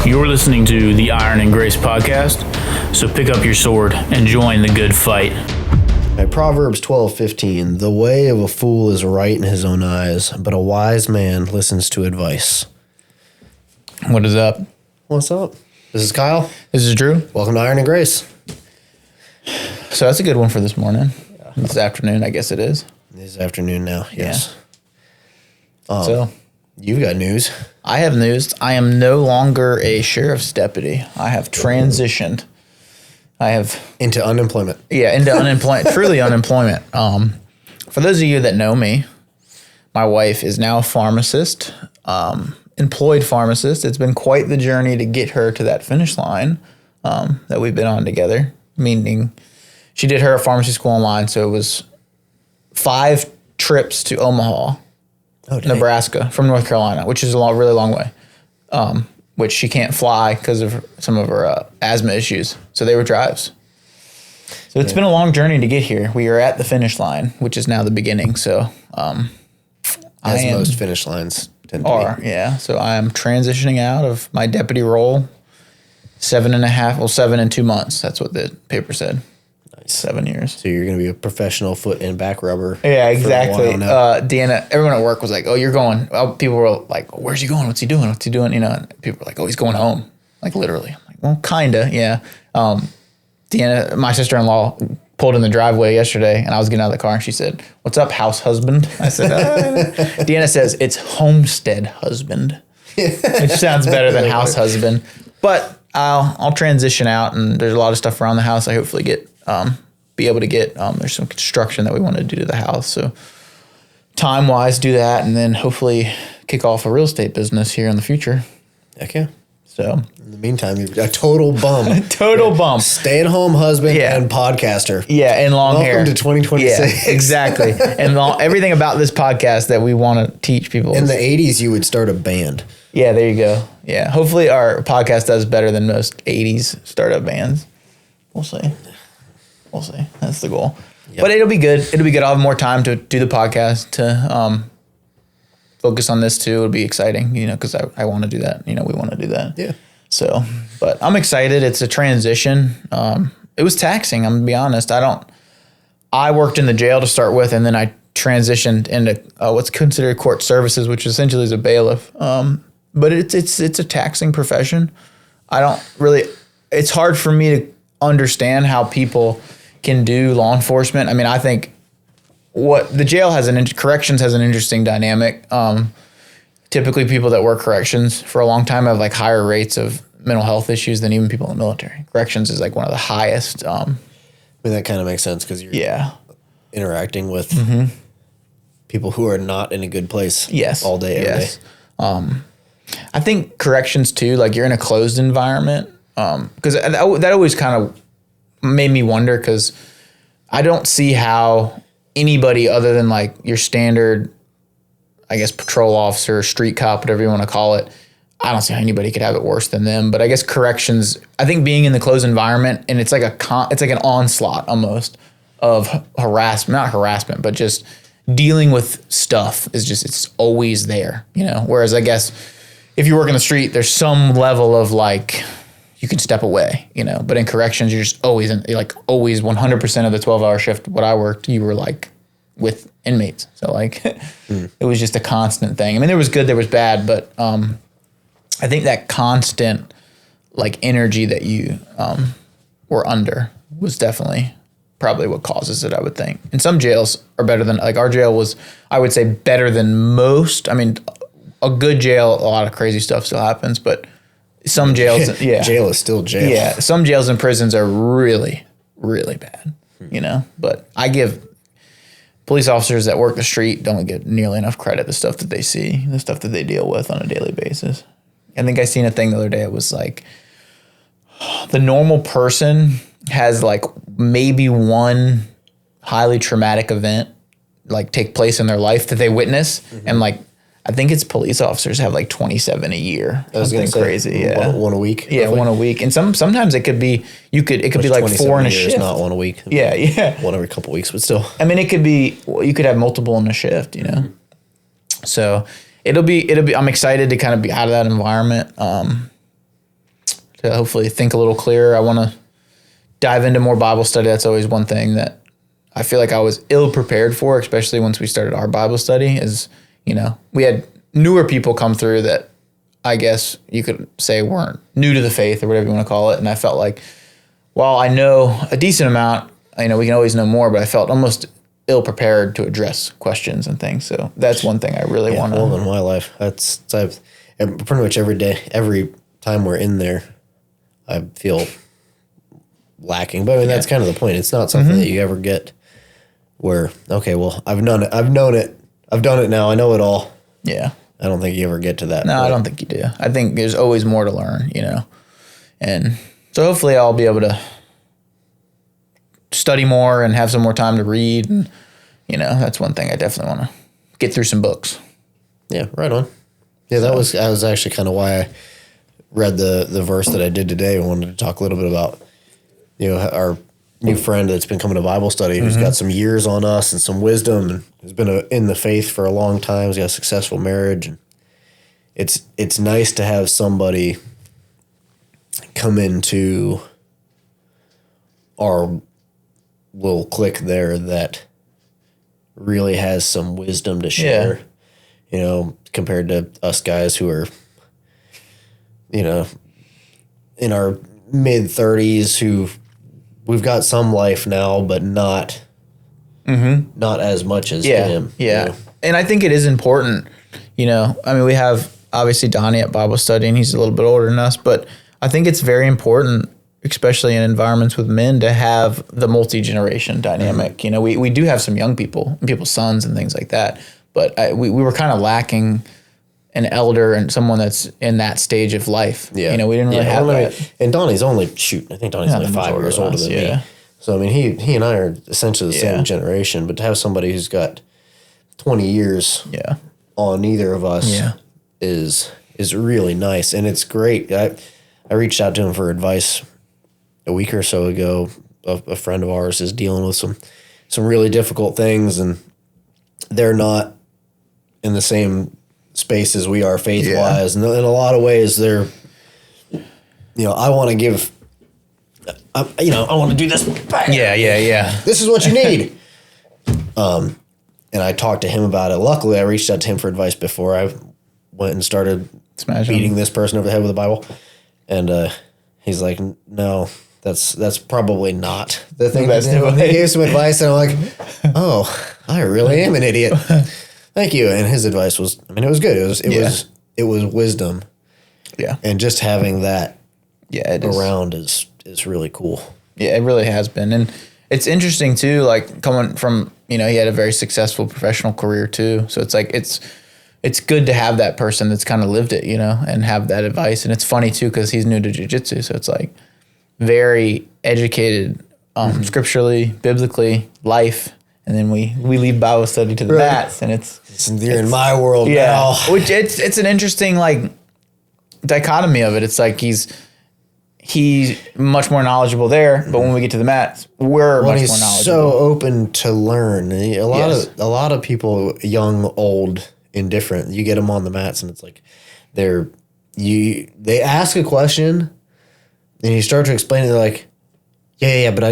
You're listening to the Iron and Grace podcast, so pick up your sword and join the good fight. Proverbs 12:15, the way of a fool is right in his own eyes, but a wise man listens to advice. What is up? What's up? This is Kyle. This is Drew. Welcome to Iron and Grace. So that's a good one for this morning. This afternoon, I guess it is. This afternoon now, yes. So You've got news. I have news. I am no longer a sheriff's deputy. I have transitioned. I have Into unemployment. into unemployment, truly unemployment. For those of you that know me, my wife is now a pharmacist, employed pharmacist. It's been quite the journey to get her to that finish line that we've been on together, meaning she did her pharmacy school online, so it was 5 trips to Omaha, Nebraska, from North Carolina, which is a really long way, which she can't fly because of some of her asthma issues. So they were drives. So it's been a long journey to get here. We are at the finish line, which is now the beginning. So As most finish lines tend to be. Yeah. So I am transitioning out of my deputy role 7 and 2 months. That's what the paper said. 7 years. So you're going to be a professional foot and back rubber. Yeah, exactly. Deanna, everyone at work was like, "Oh, you're going." People were like, oh, "Where's he going? What's he doing? What's he doing?" You know, and people were like, "Oh, he's going home." Like literally. I'm like, well, kinda, yeah. Deanna, my sister-in-law, pulled in the driveway yesterday, and I was getting out of the car, and she said, "What's up, house husband?" I said, Deanna says it's homestead husband, which sounds better than house husband. But I'll transition out, and there's a lot of stuff around the house I hopefully be able to get. There's some construction that we want to do to the house, so time-wise do that, and then hopefully kick off a real estate business here in the future. Heck yeah. So in the meantime, you're a total bum. Bum. Stay-at-home husband and podcaster. Yeah, and long hair. Welcome to 2026. Yeah, exactly. And everything about this podcast that we want to teach people. In the 80s, you would start a band. Yeah, there you go. Yeah, hopefully our podcast does better than most 80s startup bands. We'll see. That's the goal. Yep. But it'll be good. I'll have more time to do the podcast, to focus on this too. It'll be exciting, because I want to do that. We want to do that. Yeah. So, but I'm excited. It's a transition. It was taxing. I'm going to be honest. I worked in the jail to start with, and then I transitioned into what's considered court services, which essentially is a bailiff. But it's a taxing profession. It's hard for me to understand how people can do law enforcement. I mean, I think what the jail corrections has an interesting dynamic. Typically people that work corrections for a long time have like higher rates of mental health issues than even people in the military. Corrections is like one of the highest. I mean, that kind of makes sense because you're interacting with people who are not in a good place all day, every day. I think corrections too, like you're in a closed environment. Because that always kind of made me wonder, because I don't see how anybody other than like your standard, I guess, patrol officer, street cop, whatever you want to call it, I don't see how anybody could have it worse than them. But I guess corrections, I think being in the closed environment, and it's like an onslaught almost of not harassment, but just dealing with stuff it's always there, Whereas I guess if you work in the street, there's some level of like, you can step away, but in corrections, you're just always always 100% of the 12-hour shift. What I worked, you were like with inmates. So like it was just a constant thing. I mean, there was good, there was bad, but I think that constant like energy that you were under was definitely probably what causes it, I would think. And some jails are better than, like our jail was, I would say, better than most. I mean, a good jail, a lot of crazy stuff still happens, but some jails, jail is still jail. Yeah, some jails and prisons are really, really bad, But I give police officers that work the street don't get nearly enough credit, the stuff that they see, the stuff that they deal with on a daily basis. I think I seen a thing the other day. It was like the normal person has like maybe one highly traumatic event like take place in their life that they witness, and like I think it's police officers have like 27 a year. Something crazy. Yeah. One a week. Yeah, roughly. One a week. And sometimes it could be, it could be like 4 in a shift. Not one a week. Yeah. One every couple of weeks, but still. I mean, it could be, you could have multiple in a shift, So it'll be, I'm excited to kind of be out of that environment. to hopefully think a little clearer. I want to dive into more Bible study. That's always one thing that I feel like I was ill prepared for, especially once we started our Bible study, is, we had newer people come through that I guess you could say weren't new to the faith or whatever you want to call it. And I felt like, while I know a decent amount, we can always know more, but I felt almost ill prepared to address questions and things. So that's one thing I really want to. Well, in my life, I've pretty much every day, every time we're in there, I feel lacking. But that's kind of the point. It's not something that you ever get where, okay, well, I've known it. I've done it now. I know it all. Yeah. I don't think you ever get to that No, point. I don't think you do. I think there's always more to learn, And so hopefully I'll be able to study more and have some more time to read. And, that's one thing I definitely want to get through some books. Yeah, right on. Yeah, that was actually kind of why I read the verse that I did today. I wanted to talk a little bit about, our new friend that's been coming to Bible study, who's got some years on us and some wisdom, and has been in the faith for a long time. He's got a successful marriage. And it's nice to have somebody come into our little clique there that really has some wisdom to share, compared to us guys who are, in our mid-30s, who we've got some life now, but not as much as him. Yeah. And I think it is important, we have obviously Donnie at Bible study, and he's a little bit older than us, but I think it's very important, especially in environments with men, to have the multi-generation dynamic. We do have some young people and people's sons and things like that, but we were kind of lacking an elder and someone that's in that stage of life. Yeah. We didn't really have that. And Donnie's only, I think Donnie's only 5 years older than me. So, he and I are essentially the same generation, but to have somebody who's got 20 years on either of us is really nice. And it's great. I reached out to him for advice a week or so ago. A friend of ours is dealing with some really difficult things, and they're not in the same space as we are faith-wise. And in a lot of ways, they're, I want to give, I want to do this. Yeah. This is what you need. And I talked to him about it. Luckily, I reached out to him for advice before I went and started beating this person over the head with a Bible. And he's like, no, that's probably not the thing to do. And he gave some advice, and I'm like, oh, I really am an idiot. Thank you. And his advice was, it was good. It was wisdom. Yeah. And just having that around is really cool. Yeah, it really has been. And it's interesting too, like coming from, he had a very successful professional career too. So it's like, it's good to have that person that's kind of lived it, and have that advice. And it's funny too, because he's new to jiu-jitsu. So it's like very educated scripturally, biblically, life. And then we leave Bible study to the mats, and you're in my world now. Which it's an interesting like dichotomy of it. It's like he's much more knowledgeable there, but when we get to the mats, we're much more knowledgeable. So open to learn. A lot of people, young, old, indifferent, you get them on the mats, and it's like they ask a question, and you start to explain it. They're like, yeah, but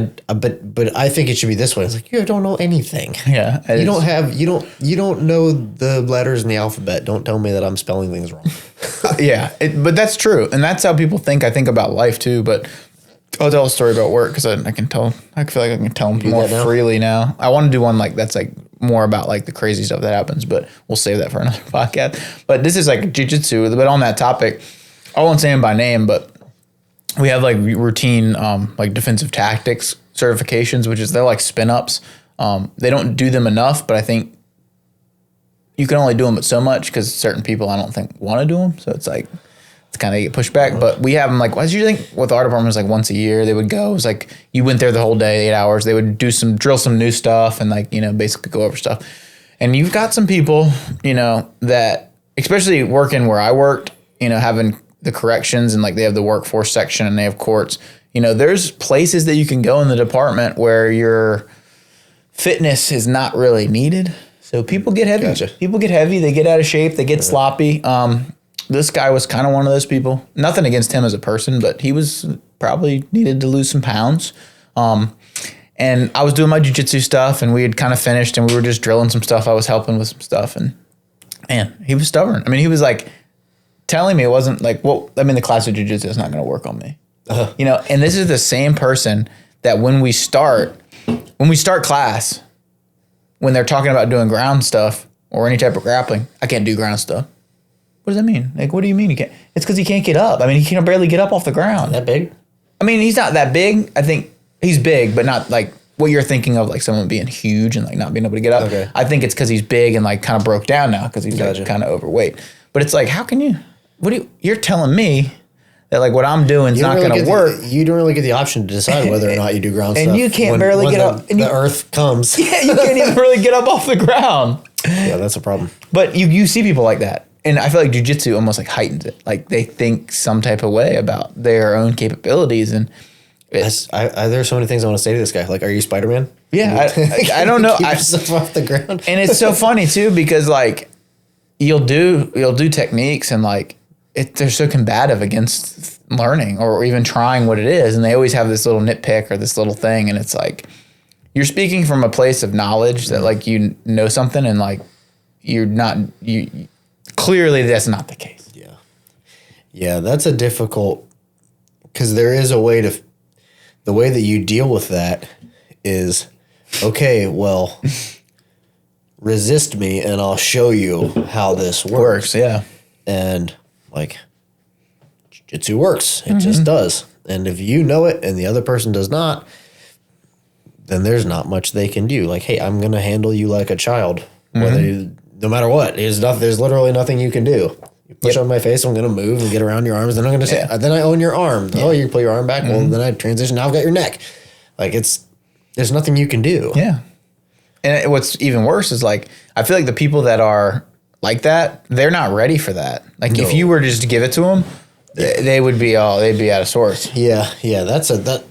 I think it should be this way. It's like, you don't know anything. Yeah, you don't know the letters in the alphabet. Don't tell me that I'm spelling things wrong. But that's true, and that's how people think. I think about life too. But I'll tell a story about work because I can tell. I feel like I can tell them more freely now. I want to do one that's like more about like the crazy stuff that happens, but we'll save that for another podcast. But this is like jiu-jitsu. But on that topic, I won't say him by name, but we have like routine like defensive tactics certifications, which is they're like spin ups. They don't do them enough, but I think you can only do them but so much because certain people I don't think want to do them. So it's like it's kind of get pushed back. But we have them like, what do you think with our department? It's like once a year they would go. It was like you went there the whole day, 8 hours. They would drill some new stuff and like basically go over stuff. And you've got some people that especially working where I worked, having the corrections and like they have the workforce section and they have courts. There's places that you can go in the department where your fitness is not really needed. So people get heavy. Gotcha. People get heavy. They get out of shape. They get sloppy. this guy was kind of one of those people. Nothing against him as a person, but he was probably needed to lose some pounds. And I was doing my jiu-jitsu stuff, and we had kind of finished, and we were just drilling some stuff. I was helping with some stuff, and man, he was stubborn. I mean, he was like telling me it wasn't like, well, I mean, the class of jiu-jitsu is not going to work on me. You know, and this is the same person that when we start class, when they're talking about doing ground stuff or any type of grappling, I can't do ground stuff. What does that mean? Like, what do you mean you can't? It's because he can't get up. I mean, he can barely get up off the ground. That big? I mean, he's not that big. I think he's big, but not like what you're thinking of, like someone being huge and like not being able to get up. Okay. I think it's because he's big and like kind of broke down now because he's like kind of overweight. But it's like, how can you? You're telling me that like what I'm doing is not going to work. You don't really get the option to decide whether or not you do ground stuff. And you can't barely get up. And the earth comes. Yeah, you can't even really get up off the ground. Yeah, that's a problem. But you see people like that. And I feel like jiu-jitsu almost like heightens it. Like they think some type of way about their own capabilities. And there's so many things I want to say to this guy. Like, are you Spider-Man? Yeah, I don't know. Keep yourself off the ground. And it's so funny too, because like you'll do techniques and like they're so combative against learning or even trying what it is. And they always have this little nitpick or this little thing. And it's like, you're speaking from a place of knowledge that like, you know something and like, clearly that's not the case. Yeah. Yeah. That's a difficult, because there is a way the way that you deal with that is, okay, well, resist me and I'll show you how this works. Yeah. And like, jiu-jitsu works. It just does. And if you know it and the other person does not, then there's not much they can do. Like, hey, I'm going to handle you like a child, no matter what. There's literally nothing you can do. You push on my face, I'm going to move and get around your arms. Then I'm going to say, then I own your arm. Yeah. Oh, you pull your arm back. Well, then I transition. Now I've got your neck. Like there's nothing you can do. Yeah. And what's even worse is like, I feel like the people that are like that, they're not ready for that. Like if you were just to give it to them, they'd be out of sorts. Yeah. Yeah. That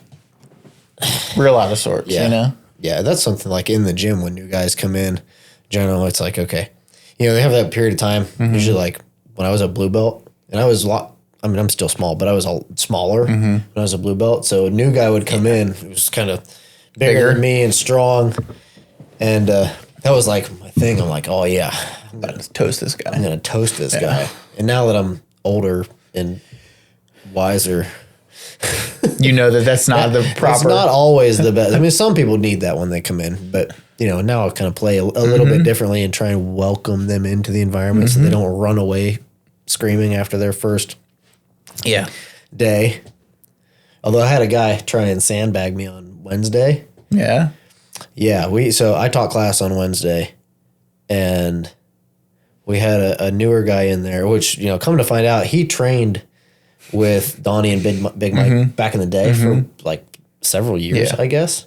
real out of sorts, you know? Yeah. That's something like in the gym when new guys come in, generally it's like, okay, you know, they have that period of time, usually like when I was a blue belt and I'm still small, but I was all smaller when I was a blue belt. So a new guy would come in who was kind of bigger than me and strong. And that was like my thing. I'm like, oh yeah, I'm going to toast this guy. I'm going to toast this guy. And now that I'm older and wiser, you know that's not the proper. It's not always the best. I mean, some people need that when they come in, but you know, now I kind of play a little bit differently and try and welcome them into the environment so they don't run away screaming after their first day. Although I had a guy try and sandbag me on Wednesday. Yeah. Yeah. So I taught class on Wednesday and we had a newer guy in there, which, you know, come to find out, he trained with Donnie and Big Mike back in the day for like several years, I guess.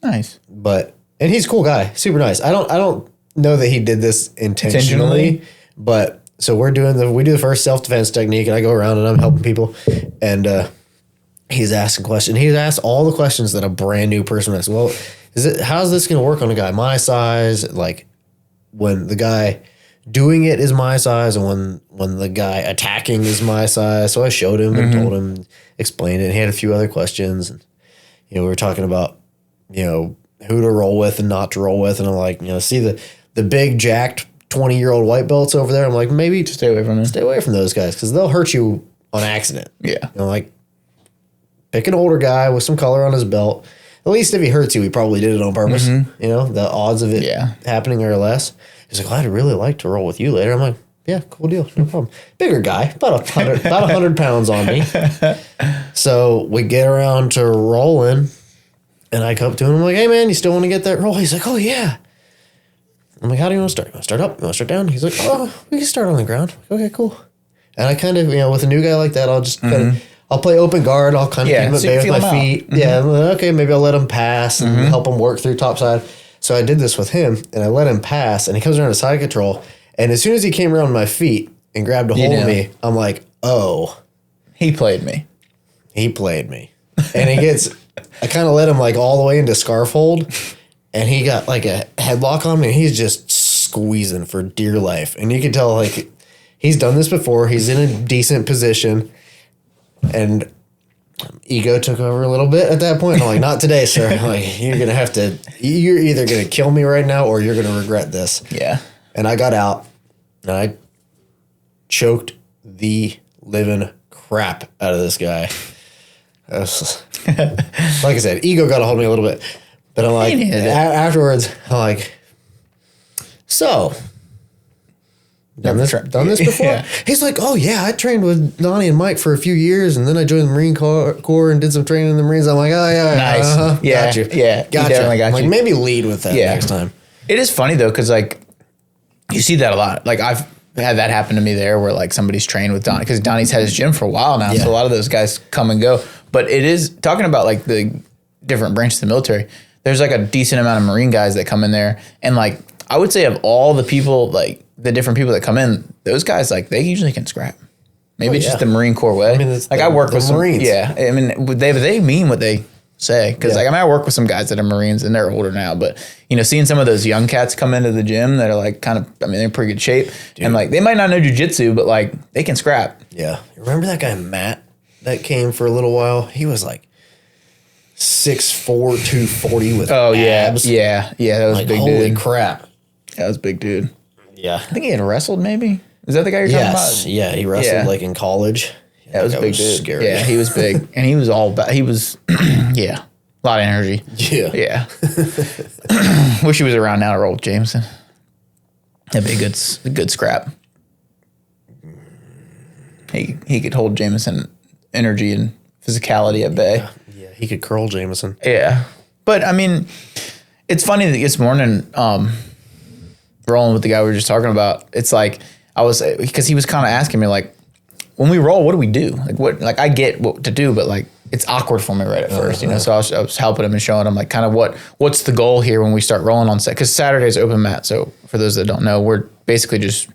Nice. And he's a cool guy, super nice. I don't know that he did this intentionally, but so we do the first self-defense technique and I go around and I'm helping people and he's asking questions. He's asked all the questions that a brand new person asks. Well, how's this going to work on a guy my size? Like when the guy doing it is my size and when the guy attacking is my size. So I showed him and told him, explained it. And he had a few other questions and, you know, we were talking about, you know, who to roll with and not to roll with. And I'm like, you know, see the big jacked 20-year-old white belts over there. I'm like, maybe stay away from them. Stay away from those guys because they'll hurt you on accident. Yeah. You know, like pick an older guy with some color on his belt. At least if he hurts you, he probably did it on purpose. You know, the odds of it happening are less. He's like, well, I'd really like to roll with you later. I'm like, yeah, cool deal. No problem. Bigger guy, about 100 pounds on me. So we get around to rolling and I come up to him. I'm like, hey man, you still want to get that roll? He's like, oh yeah. I'm like, how do you want to start? You want to start up? You want to start down? He's like, oh, we can start on the ground. Okay, cool. And I kind of, you know, with a new guy like that, I'll just kind of, I'll play open guard. I'll kind of keep him at bay with my feet. Yeah, okay, maybe I'll let him pass and help him work through topside. So I did this with him, and I let him pass, and he comes around to side control, and as soon as he came around my feet and grabbed a hold of me, I'm like, oh. He played me. He played me. And he gets, I kind of let him like all the way into scarf hold, and he got like a headlock on me, and he's just squeezing for dear life. And you can tell like he's done this before. He's in a decent position, and ego took over a little bit at that point. I'm like, not today, sir. Like, you're either gonna kill me right now or you're gonna regret this. Yeah. And I got out and I choked the living crap out of this guy. Like I said, ego got a hold of me a little bit. But I'm like, afterwards, I'm like, so, done this before? Yeah. He's like, oh yeah, I trained with Donnie and Mike for a few years, and then I joined the Marine Corps and did some training in the Marines. I'm like, oh yeah, nice, yeah, got you, yeah, got you. Like, maybe lead with that next time. It is funny though, because like you see that a lot. Like I've had that happen to me there, where like somebody's trained with Donnie, because Donnie's had his gym for a while now, so a lot of those guys come and go. But it is talking about like the different branches of the military. There's like a decent amount of Marine guys that come in there, and like I would say of all the people, like the different people that come in, those guys like they usually can scrap. Maybe it's just the Marine Corps way. I mean, like I work with some Marines. Yeah, I mean they mean what they say, because like I work with some guys that are Marines and they're older now, but you know, seeing some of those young cats come into the gym that are like kind of, I mean, they're in pretty good shape, and like they might not know jiu-jitsu, but like they can scrap. Yeah, remember that guy Matt that came for a little while? He was like 6'4", 240 with abs. Yeah, that was like, a big holy dude. Crap. That was a big dude. Yeah. I think he had wrestled maybe. Is that the guy you're talking about? Yeah, he wrestled like in college. That was a big dude. Scary. Yeah, he was big. And he was all about, he was, a lot of energy. Yeah. Wish he was around now to roll with Jameson. That'd be a good scrap. He could hold Jameson energy and physicality at bay. Yeah, he could curl Jameson. Yeah. But I mean, it's funny that this morning, rolling with the guy we were just talking about, it's like because he was kind of asking me like, when we roll, what do we do? Like what? Like I get what to do, but like it's awkward for me right at first, you know. So I was helping him and showing him like kind of what's the goal here when we start rolling on set, because Saturday's open mat. So for those that don't know, we're basically just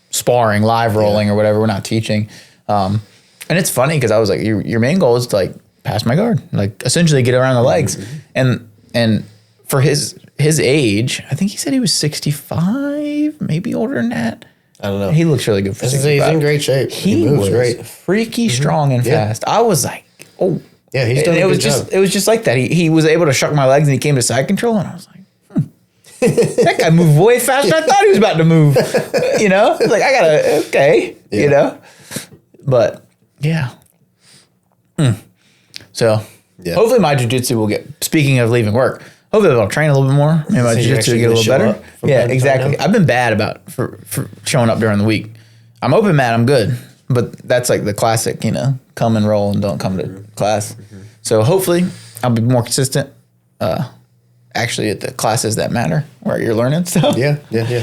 sparring, live rolling or whatever. We're not teaching. And it's funny because I was like, your main goal is to like pass my guard, like essentially get around the legs, and for his age, I think he said he was 65, maybe older than that. I don't know. He looks really good for 65. He's in great shape. He moves great. Freaky strong and fast. I was like, oh. Yeah, he's done a good job. It was just like that. He was able to shuck my legs, and he came to side control, and I was like, that guy moved way faster than I thought he was about to move. You know? Like, I gotta, you know? But, yeah. So, hopefully my jiu-jitsu will get, speaking of leaving work, hopefully I'll train a little bit more. Maybe my jiu-jitsu will get a little better. Yeah, exactly. I've been bad about for showing up during the week. I'm open mat, I'm good. But that's like the classic, you know, come and roll and don't come to class. So hopefully I'll be more consistent actually at the classes that matter where you're learning stuff. Yeah.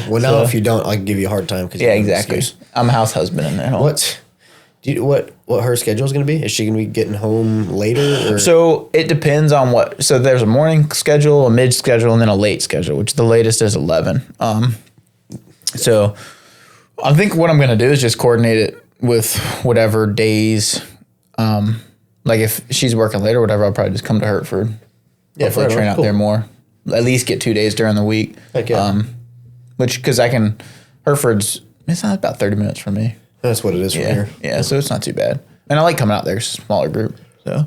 Well, now if you don't, I can give you a hard time. Exactly. I'm a house husband in at home. What her schedule is going to be? Is she going to be getting home later? Or? So it depends on what. So there's a morning schedule, a mid schedule, and then a late schedule, which the latest is 11. So I think what I'm going to do is just coordinate it with whatever days. Like if she's working late or whatever, I'll probably just come to Hertford. Hopefully train out there more. At least get 2 days during the week. Heck yeah. Which, because Hertford's, it's not about 30 minutes from me. That's what it is from here. Yeah, so it's not too bad. And I like coming out there. It's a smaller group. So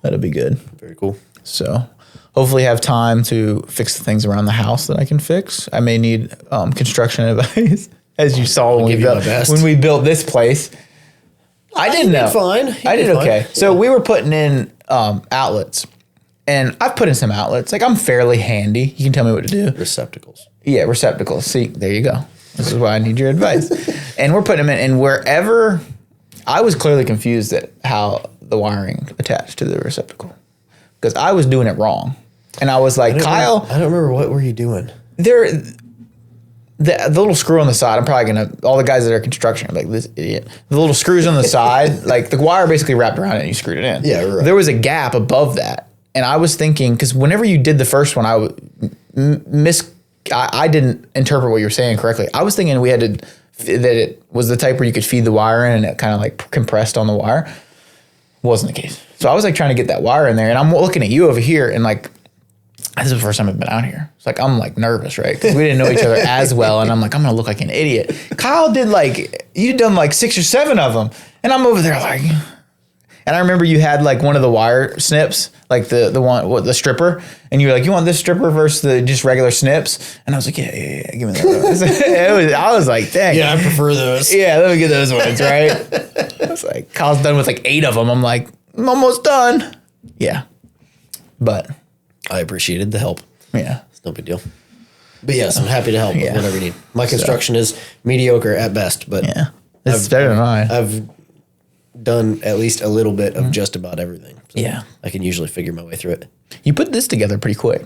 that'll be good. Very cool. So hopefully have time to fix the things around the house that I can fix. I may need construction advice, as you saw when we built this place. I didn't know. Fine. I did okay. So we were putting in outlets. And I've put in some outlets. Like I'm fairly handy. You can tell me what to do. Receptacles. Yeah, receptacles. See, there you go. This is why I need your advice. And we're putting them in, and wherever, I was clearly confused at how the wiring attached to the receptacle, because I was doing it wrong. And I was like, Kyle. I don't remember, what were you doing? The little screw on the side, I'm probably going to, all the guys that are construction are like, this idiot. The little screws on the side, like the wire basically wrapped around it and you screwed it in. Yeah, right. There was a gap above that. And I was thinking, because whenever you did the first one, I didn't interpret what you were saying correctly. I was thinking that it was the type where you could feed the wire in and it kind of like compressed on the wire. Wasn't the case. So I was like trying to get that wire in there, and I'm looking at you over here, and like this is the first time I've been out here. It's like, I'm like nervous, right? Because we didn't know each other as well. And I'm like, I'm going to look like an idiot. Kyle did like, you'd done like 6 or 7 of them. And I'm over there like, and I remember you had like one of the wire snips, like the one, the stripper. And you were like, you want this stripper versus the just regular snips? And I was like, yeah, give me that. I was like, dang. Yeah, I prefer those. Yeah, let me get those ones, right? I was like, Kyle's done with like 8 of them. I'm like, I'm almost done. Yeah. But I appreciated the help. Yeah. It's no big deal. But yes, I'm happy to help with whatever you need. My construction is mediocre at best, but yeah, it's better than mine. I've done at least a little bit of just about everything. So Yeah. I can usually figure my way through it. You put this together pretty quick.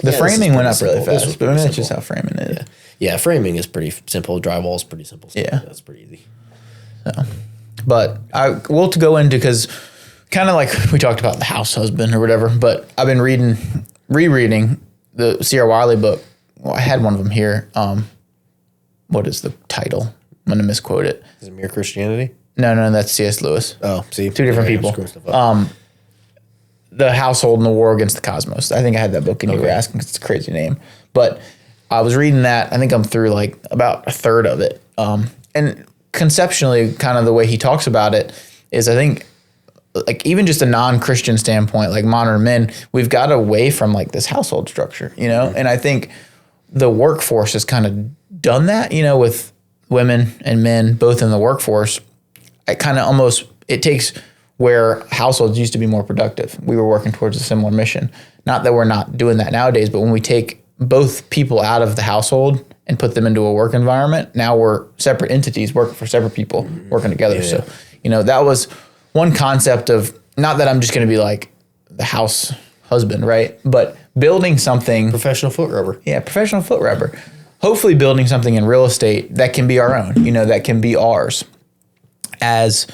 The Yeah, framing went up pretty really simple. fast, but maybe that's just how framing is. Yeah, framing is pretty simple. Drywall is pretty simple. So Yeah. that's pretty easy. But I will to go into, because kind of like we talked about the house husband or whatever, but I've been rereading the Sierra Wiley book. Well, I had one of them here. What is the title? I'm going to misquote it. Is it Mere Christianity? No, that's C.S. Lewis. Oh, see? 2 different people. The Household and the War Against the Cosmos. I think I had that book and you were asking because it's a crazy name. But I was reading that. I think I'm through like about a third of it. And conceptually, kind of the way he talks about it is, I think, like even just a non-Christian standpoint, like modern men, we've got away from like this household structure, you know? And I think the workforce has kind of done that, you know, with women and men both in the workforce. It kind of almost, it takes where households used to be more productive. We were working towards a similar mission. Not that we're not doing that nowadays, but when we take both people out of the household and put them into a work environment, now we're separate entities working for separate people working together. Yeah. So, you know, that was one concept of, not that I'm just going to be like the house husband, right? But building something. Professional foot rubber. Yeah, professional foot rubber. Hopefully building something in real estate that can be our own, you know, that can be ours. As,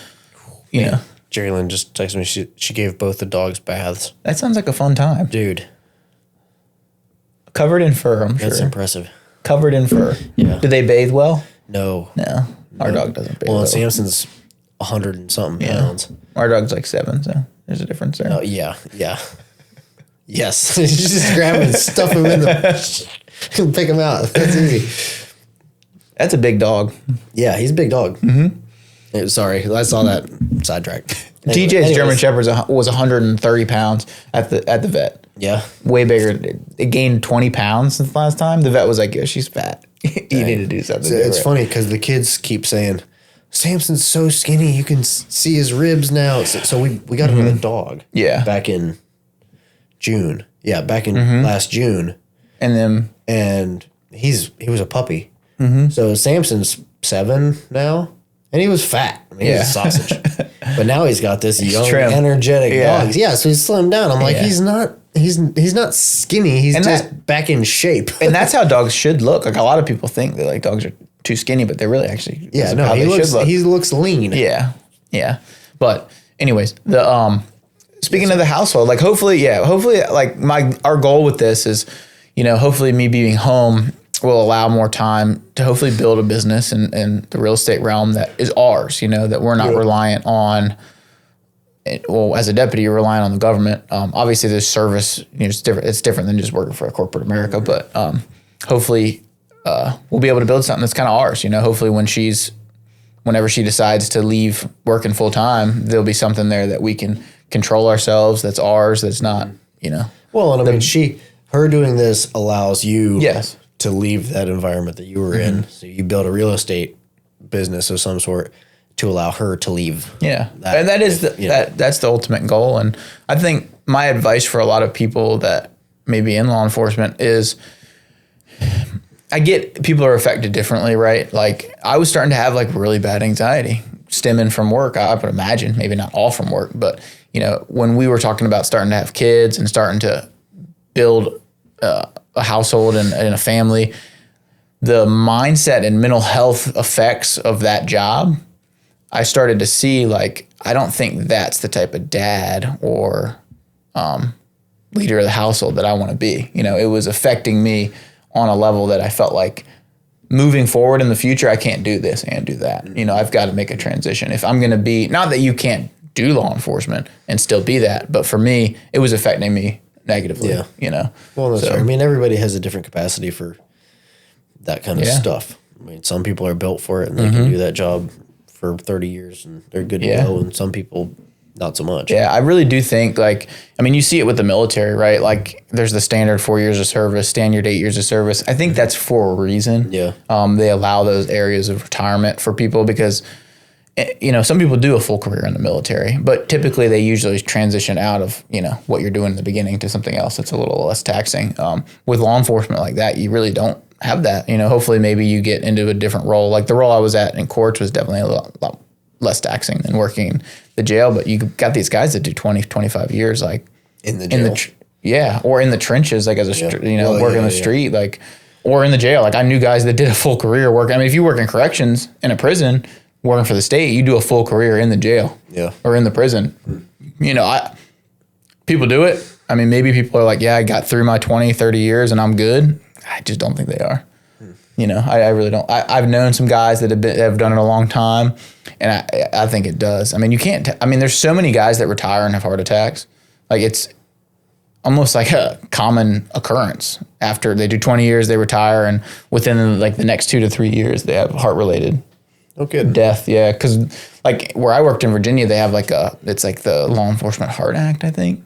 you know. Jerry Lynn just texted me. She gave both the dogs baths. That sounds like a fun time. Dude. Covered in fur, I'm sure. That's impressive. Covered in fur. Yeah. Do they bathe well? No. No. Our dog doesn't bathe well. Well, Samson's 100 and something pounds. Our dog's like 7, so there's a difference there. Oh, yeah. Yes. Just grab him and stuff him in the... pick him out. That's easy. That's a big dog. Yeah, he's a big dog. Mm-hmm. Sorry, I saw that sidetrack. TJ's German Shepherd was 130 pounds at the vet. Yeah. Way bigger. It gained 20 pounds since last time. The vet was like, yeah, she's fat. You need to do something. It's funny because the kids keep saying, Samson's so skinny, you can see his ribs now. So we got another dog. Yeah. Back in June. Yeah, back in last June. And he was a puppy. Mm-hmm. So Samson's 7 now. And he was fat. I mean, he was a sausage. But now he's got this young, energetic dog. Yeah, so he's slimmed down. I'm like, he's not skinny. He's just back in shape. And that's how dogs should look. Like a lot of people think that like dogs are too skinny, but they're really actually he looks lean. Yeah. Yeah. But anyways, the speaking of the household, like hopefully like our goal with this is, you know, hopefully me being home will allow more time to hopefully build a business in the real estate realm that is ours, you know, that we're not reliant on. Well, as a deputy, you're relying on the government. Obviously, there's service. You know, it's different. It's different than just working for a corporate America. But hopefully, we'll be able to build something that's kind of ours. You know, hopefully, whenever she decides to leave working full time, there'll be something there that we can control ourselves. That's ours. That's not. You know. Well, and I mean, her doing this allows you. Yes. To leave that environment that you were in. So you build a real estate business of some sort to allow her to leave. Yeah. And that is that's the ultimate goal. And I think my advice for a lot of people that may be in law enforcement is, I get people are affected differently, right? Like I was starting to have like really bad anxiety stemming from work. I would imagine, maybe not all from work, but you know, when we were talking about starting to have kids and starting to build a household and a family, the mindset and mental health effects of that job, I started to see like, I don't think that's the type of dad or leader of the household that I want to be. You know, it was affecting me on a level that I felt like moving forward in the future, I can't do this and do that. You know, I've got to make a transition. If I'm going to be, not that you can't do law enforcement and still be that, but for me, it was affecting me negatively. Yeah. You know. Well, that's right. I mean, everybody has a different capacity for that kind of stuff. I mean, some people are built for it and they can do that job for 30 years and they're good to go. And some people, not so much. Yeah, I really do think, like, I mean, you see it with the military, right? Like, there's the standard 4 years of service, standard 8 years of service. I think that's for a reason. Yeah. They allow those areas of retirement for people because, you know, some people do a full career in the military, but typically they usually transition out of, you know, what you're doing in the beginning to something else that's a little less taxing. With law enforcement like that, you really don't have that. You know, hopefully maybe you get into a different role. Like the role I was at in courts was definitely a lot less taxing than working in the jail, but you got these guys that do 20, 25 years, like in the jail. Or in the trenches, like as a, working the street, like, or in the jail. Like I knew guys that did a full career work. I mean, if you work in corrections in a prison, working for the state, you do a full career in the jail or in the prison. You know, people do it. I mean, maybe people are like, yeah, I got through my 20, 30 years and I'm good. I just don't think they are. You know, I really don't. I've known some guys that have done it a long time, and I think it does. I mean, you can't. I mean, there's so many guys that retire and have heart attacks. Like it's almost like a common occurrence. After they do 20 years, they retire, and within like the next 2 to 3 years, they have heart related death. Yeah, because like where I worked in Virginia, they have it's like the Law Enforcement Heart Act, I think,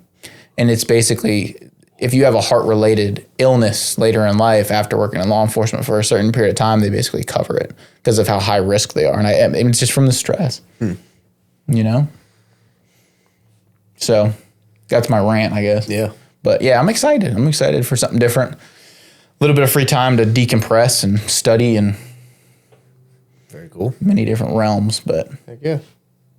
and it's basically, if you have a heart-related illness later in life after working in law enforcement for a certain period of time, they basically cover it because of how high risk they are. And I mean, it's just from the stress, you know? So that's my rant, I guess. Yeah. But yeah, I'm excited. I'm excited for something different. A little bit of free time to decompress and study and very cool. Many different realms, but heck yeah.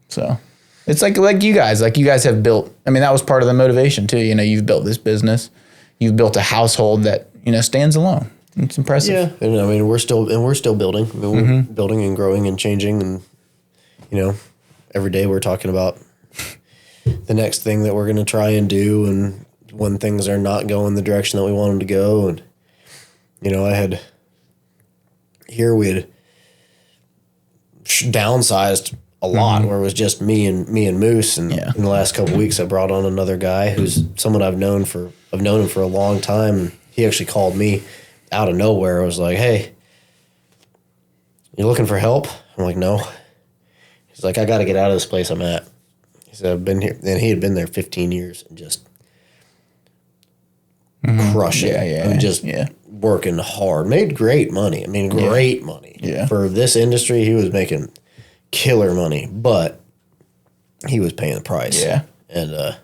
So it's like you guys have built, I mean, that was part of the motivation too. You know, you've built this business, you've built a household that, you know, stands alone. It's impressive. Yeah. And I mean, we're still building. I mean, we're building and growing and changing. And, you know, every day we're talking about the next thing that we're going to try and do. And when things are not going the direction that we want them to go. And, you know, we had downsized a lot where it was just me and Moose. And in the last couple of weeks, I brought on another guy who's someone I've known him for a long time. And he actually called me out of nowhere. I was like, "Hey, you looking for help?" I'm like, "No." He's like, "I got to get out of this place I'm at." He said, "I've been here." And he had been there 15 years and just crushing. And just working hard. Made great money. I mean, great money. Yeah. For this industry, he was making killer money, but he was paying the price. Yeah. And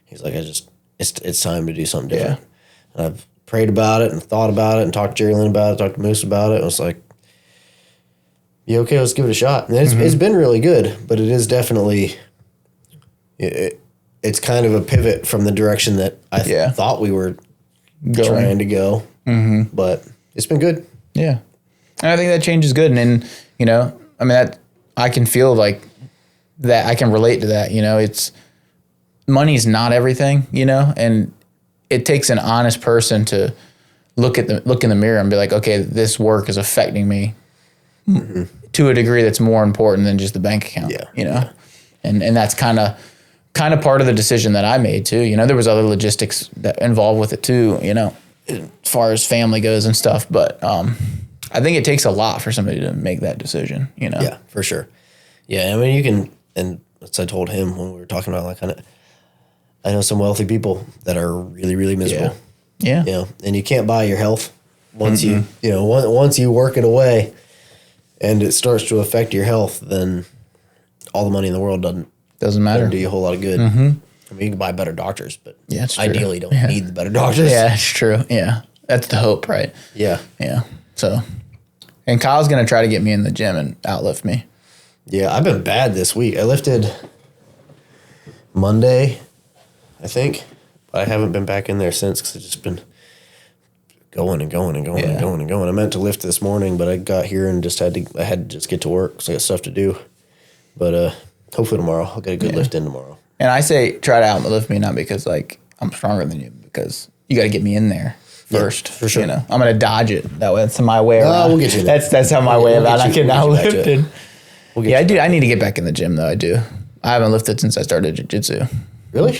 he's like, it's time to do something different. And I've prayed about it and thought about it and talked to Jerry Lynn about it, talked to Moose about it. I was like, "You okay? Let's give it a shot." And it's been really good, but it is definitely, it's kind of a pivot from the direction that I thought we were trying to go. But it's been good. Yeah. And I think that change is good. And you know, I mean, I can feel like that. I can relate to that. You know, money's not everything, you know, and it takes an honest person to look in the mirror and be like, okay, this work is affecting me to a degree that's more important than just the bank account, you know? And that's kind of part of the decision that I made too. You know, there was other logistics that involved with it too, you know, as far as family goes and stuff. But I think it takes a lot for somebody to make that decision, you know? Yeah, for sure. Yeah, I mean, you can, and as I told him when we were talking about like kind of, I know some wealthy people that are really, really miserable. Yeah. You know, and you can't buy your health once once you work it away and it starts to affect your health, then all the money in the world doesn't matter. Do you a whole lot of good. I mean, you can buy better doctors, but ideally don't need the better doctors. Yeah, it's true. Yeah. That's the hope, right? Yeah. Yeah. So, and Kyle's going to try to get me in the gym and outlift me. Yeah, I've been bad this week. I lifted Monday, I think, but I haven't been back in there since because I've just been going and going and going and going and going. I meant to lift this morning, but I got here and I had to just get to work because I got stuff to do. But hopefully tomorrow I'll get a good lift in tomorrow. And I say try to outlift me, not because like I'm stronger than you, because you got to get me in there first. For sure. You know, I'm gonna dodge it that way. That's my way around. We'll get you in there. That's how my way about I can outlift it. I do. I need to get back in the gym though. I do. I haven't lifted since I started jiu-jitsu. Really?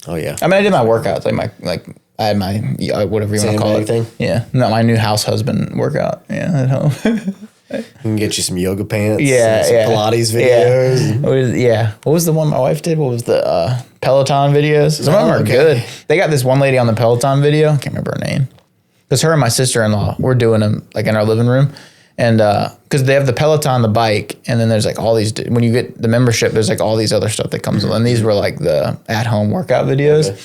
Oh yeah. I mean, I did my workouts, I had my whatever you want to call it. Thing? Yeah, not my new house husband workout. Yeah, at home. We can get you some yoga pants. Yeah, some Pilates videos. Yeah. What was the one my wife did? What was the Peloton videos? Some of them are good. They got this one lady on the Peloton video. I can't remember her name. Because her and my sister-in-law were doing them like in our living room. And because they have the Peloton, the bike, and then there's like all these, when you get the membership, there's like all these other stuff that comes with. And these were like the at-home workout videos. Okay.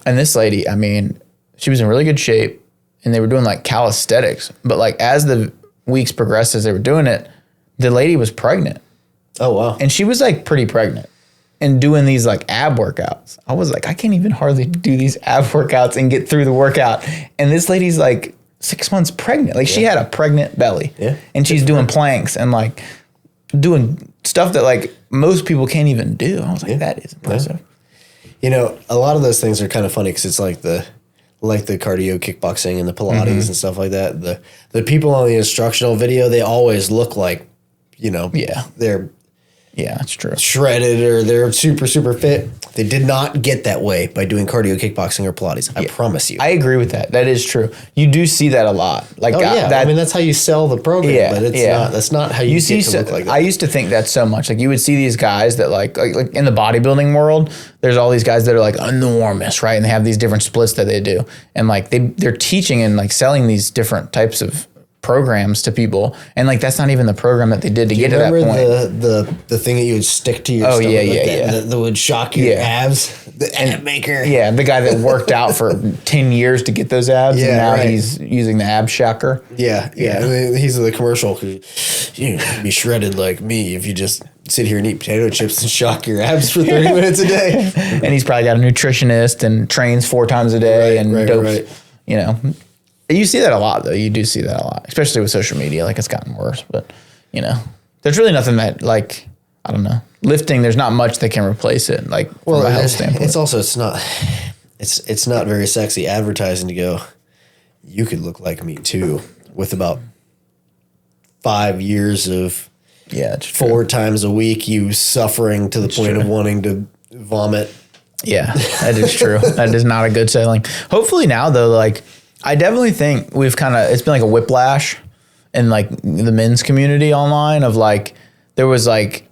And this lady, I mean, she was in really good shape and they were doing like calisthenics. But like as the weeks progressed, as they were doing it, the lady was pregnant. Oh, wow. And she was like pretty pregnant and doing these like ab workouts. I was like, I can't even hardly do these ab workouts and get through the workout. And this lady's like 6 months pregnant. Like she had a pregnant belly. Yeah. And she's doing planks and like doing stuff that like most people can't even do. I was like, that is impressive. Yeah. You know, a lot of those things are kind of funny because it's like the cardio kickboxing and the Pilates and stuff like that. The people on the instructional video, they always look like, you know, they're that's true. Shredded or they're super, super fit. They did not get that way by doing cardio kickboxing or Pilates. I promise you. I agree with that. That is true. You do see that a lot. Like I mean, that's how you sell the program, but it's not. That's not how you see to look like that. I used to think that so much. Like you would see these guys that like in the bodybuilding world, there's all these guys that are like enormous, right? And they have these different splits that they do, and like they're teaching and like selling these different types of programs to people, and like that's not even the program that they did to get to that point. The thing that you would stick to your stomach that would shock your abs, the ab maker. Yeah, the guy that worked out for 10 years to get those abs, and now he's using the ab shocker. Yeah. I mean, he's in the commercial. You can be shredded like me if you just sit here and eat potato chips and shock your abs for 30 minutes a day. And he's probably got a nutritionist and trains 4 times a day dopes, you know. You see that a lot, though. You do see that a lot, especially with social media. Like, it's gotten worse. But, you know, there's really nothing that, like, I don't know. Lifting, there's not much that can replace it, like, from a health standpoint. It's also, it's not very sexy advertising to go, you could look like me, too, with about 5 years of 4 times a week, you suffering to the point of wanting to vomit. Yeah, that is true. That is not a good selling. Hopefully now, though, like, I definitely think it's been like a whiplash in like the men's community online of like, there was like,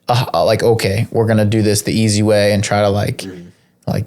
okay, we're going to do this the easy way and try to like I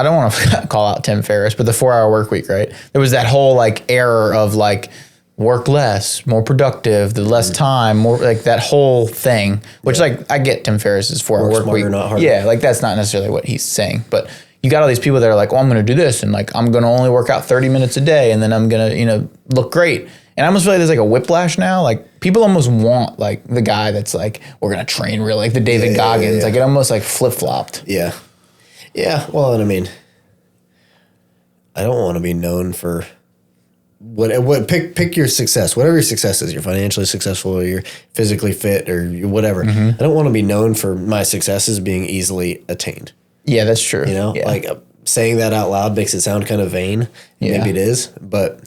don't want to call out Tim Ferriss, but the 4-hour work week, right? There was that whole like error of like work less, more productive, the less time, more like that whole thing, which like I get Tim Ferriss's 4-hour work week. Not harder. Yeah. Like that's not necessarily what he's saying, but you got all these people that are like, well, I'm going to do this. And like, I'm going to only work out 30 minutes a day. And then I'm going to, you know, look great. And I almost feel like there's like a whiplash now. Like people almost want like the guy that's like, we're going to train real, like the David Goggins. Like it almost like flip flopped. Yeah. Yeah. Well, and I mean, I don't want to be known for pick your success, whatever your success is. You're financially successful or you're physically fit or whatever. I don't want to be known for my successes being easily attained. Yeah, that's true. You know, like saying that out loud makes it sound kind of vain. Yeah. Maybe it is, but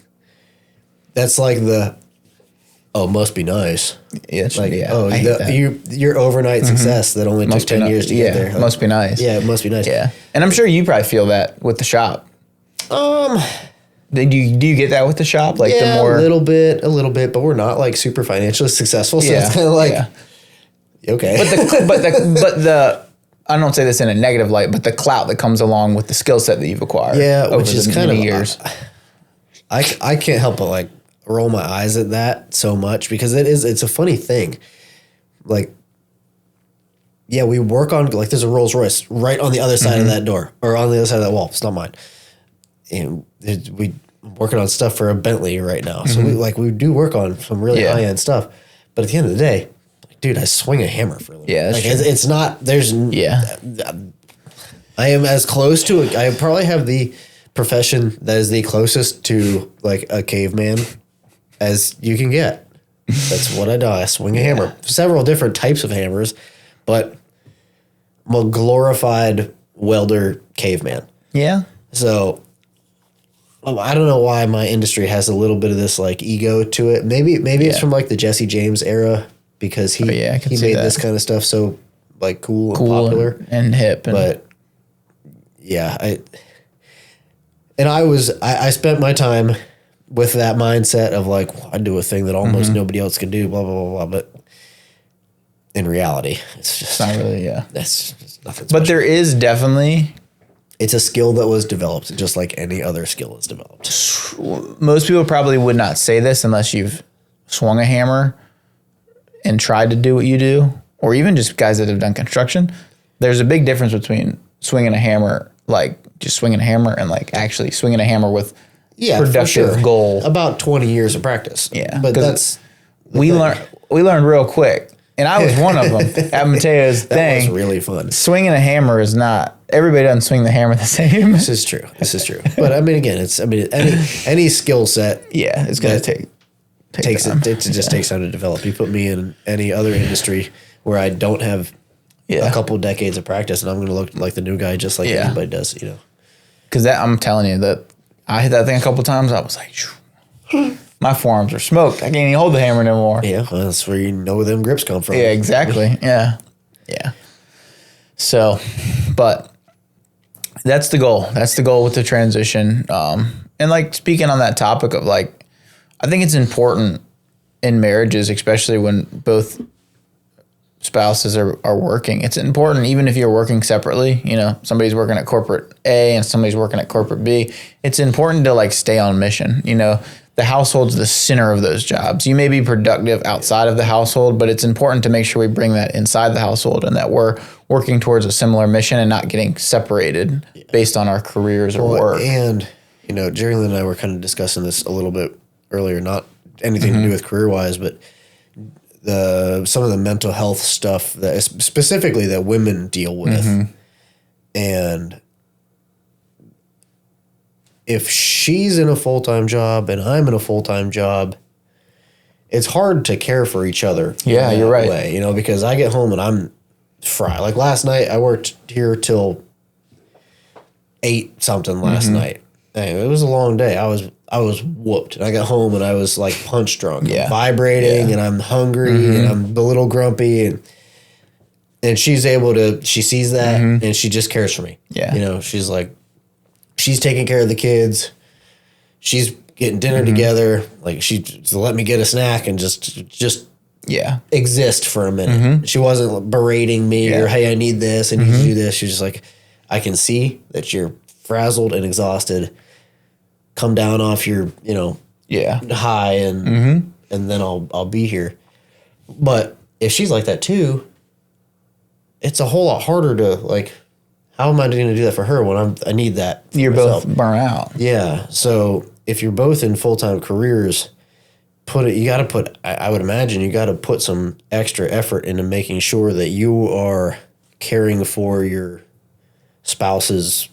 that's like must be nice. Yeah, like, your overnight success that only took 10 years to get there. Must be nice. Yeah, it must be nice. Yeah. And I'm sure you probably feel that with the shop. Do you get that with the shop? Like the more a little bit, but we're not like super financially successful. So it's kind of like, okay. But the I don't say this in a negative light, but the clout that comes along with the skill set that you've acquired. Yeah, which is kind of years. I can't help but like roll my eyes at that so much because it's a funny thing. Like, yeah, we work on like there's a Rolls Royce right on the other side of that door or on the other side of that wall. It's not mine. And we working on stuff for a Bentley right now. So we do work on some really high end stuff. But at the end of the day, dude, I swing a hammer for a living. Yeah, like it's not. There's I am as close to it. I probably have the profession that is the closest to like a caveman as you can get. That's what I do. I swing a hammer. Several different types of hammers, but I'm a glorified welder caveman. Yeah. So I don't know why my industry has a little bit of this like ego to it. Maybe it's from like the Jesse James era. Because he made this kind of stuff so like cool and popular and hip. But yeah, I spent my time with that mindset of like, well, I do a thing that almost nobody else can do, blah, blah, blah, blah. But in reality, it's not really, that's nothing special. But there is definitely... It's a skill that was developed just like any other skill is developed. Most people probably would not say this unless you've swung a hammer and tried to do what you do, or even just guys that have done construction. There's a big difference between swinging a hammer, like just swinging a hammer, and like actually swinging a hammer with productive goal. About 20 years of practice. Yeah. But that's... We learned real quick. And I was one of them at Mateo's thing. That was really fun. Swinging a hammer is not... Everybody doesn't swing the hammer the same. This is true. But I mean, again, any skill set... Yeah, it's going to takes time. It just takes time to develop. You put me in any other industry where I don't have a couple of decades of practice, and I'm going to look like the new guy just like anybody does, you know. Because I'm telling you, that I hit that thing a couple of times, I was like... My forearms are smoked. I can't even hold the hammer no more. Yeah, well, that's where you know where them grips come from. Yeah, exactly. Yeah. So, but that's the goal. That's the goal with the transition. And like speaking on that topic of like, I think it's important in marriages, especially when both spouses are working. It's important even if you're working separately. You know, somebody's working at corporate A and somebody's working at corporate B. It's important to like stay on mission. You know, the household's the center of those jobs. You may be productive outside of the household, but it's important to make sure we bring that inside the household and that we're working towards a similar mission and not getting separated based on our careers or work. And, you know, Jerry Lynn and I were kind of discussing this a little bit earlier, not anything to do with career-wise, but some of the mental health stuff that specifically that women deal with. And if she's in a full-time job and I'm in a full-time job, it's hard to care for each other. Yeah, you're right. Way, you know, because I get home and I'm fried. Like last night, I worked here till 8 something last night. Anyway, it was a long day. I was whooped. And I got home and I was like punch drunk, vibrating, and I'm hungry and I'm a little grumpy, and she's able to. She sees that and she just cares for me. Yeah, you know, she's like. She's taking care of the kids. She's getting dinner together. Like she let me get a snack and just exist for a minute. She wasn't berating me or, hey, I need this. I need to do this. She's just like, I can see that you're frazzled and exhausted. Come down off your, you know, high and then I'll be here. But if she's like that too, it's a whole lot harder to like. How am I going to do that for her when I need that? You're myself? Both burnt out. Yeah. So if you're both in full-time careers, I would imagine you got to put some extra effort into making sure that you are caring for your spouse's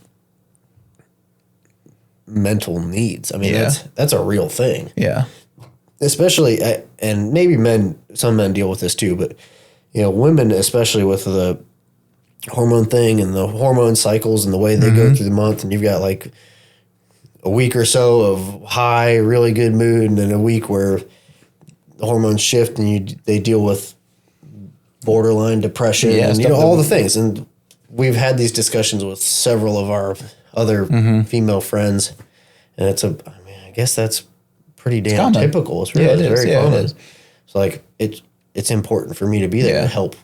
mental needs. I mean, that's a real thing. Yeah. Especially, and maybe some men deal with this too, but you know, women, especially with the hormone thing and the hormone cycles and the way they go through the month, and you've got like a week or so of high, really good mood, and then a week where the hormones shift and they deal with borderline depression and you know all the things. And we've had these discussions with several of our other female friends, and I guess that's pretty damn typical. It's really very common. It is. So like it's important for me to be there to help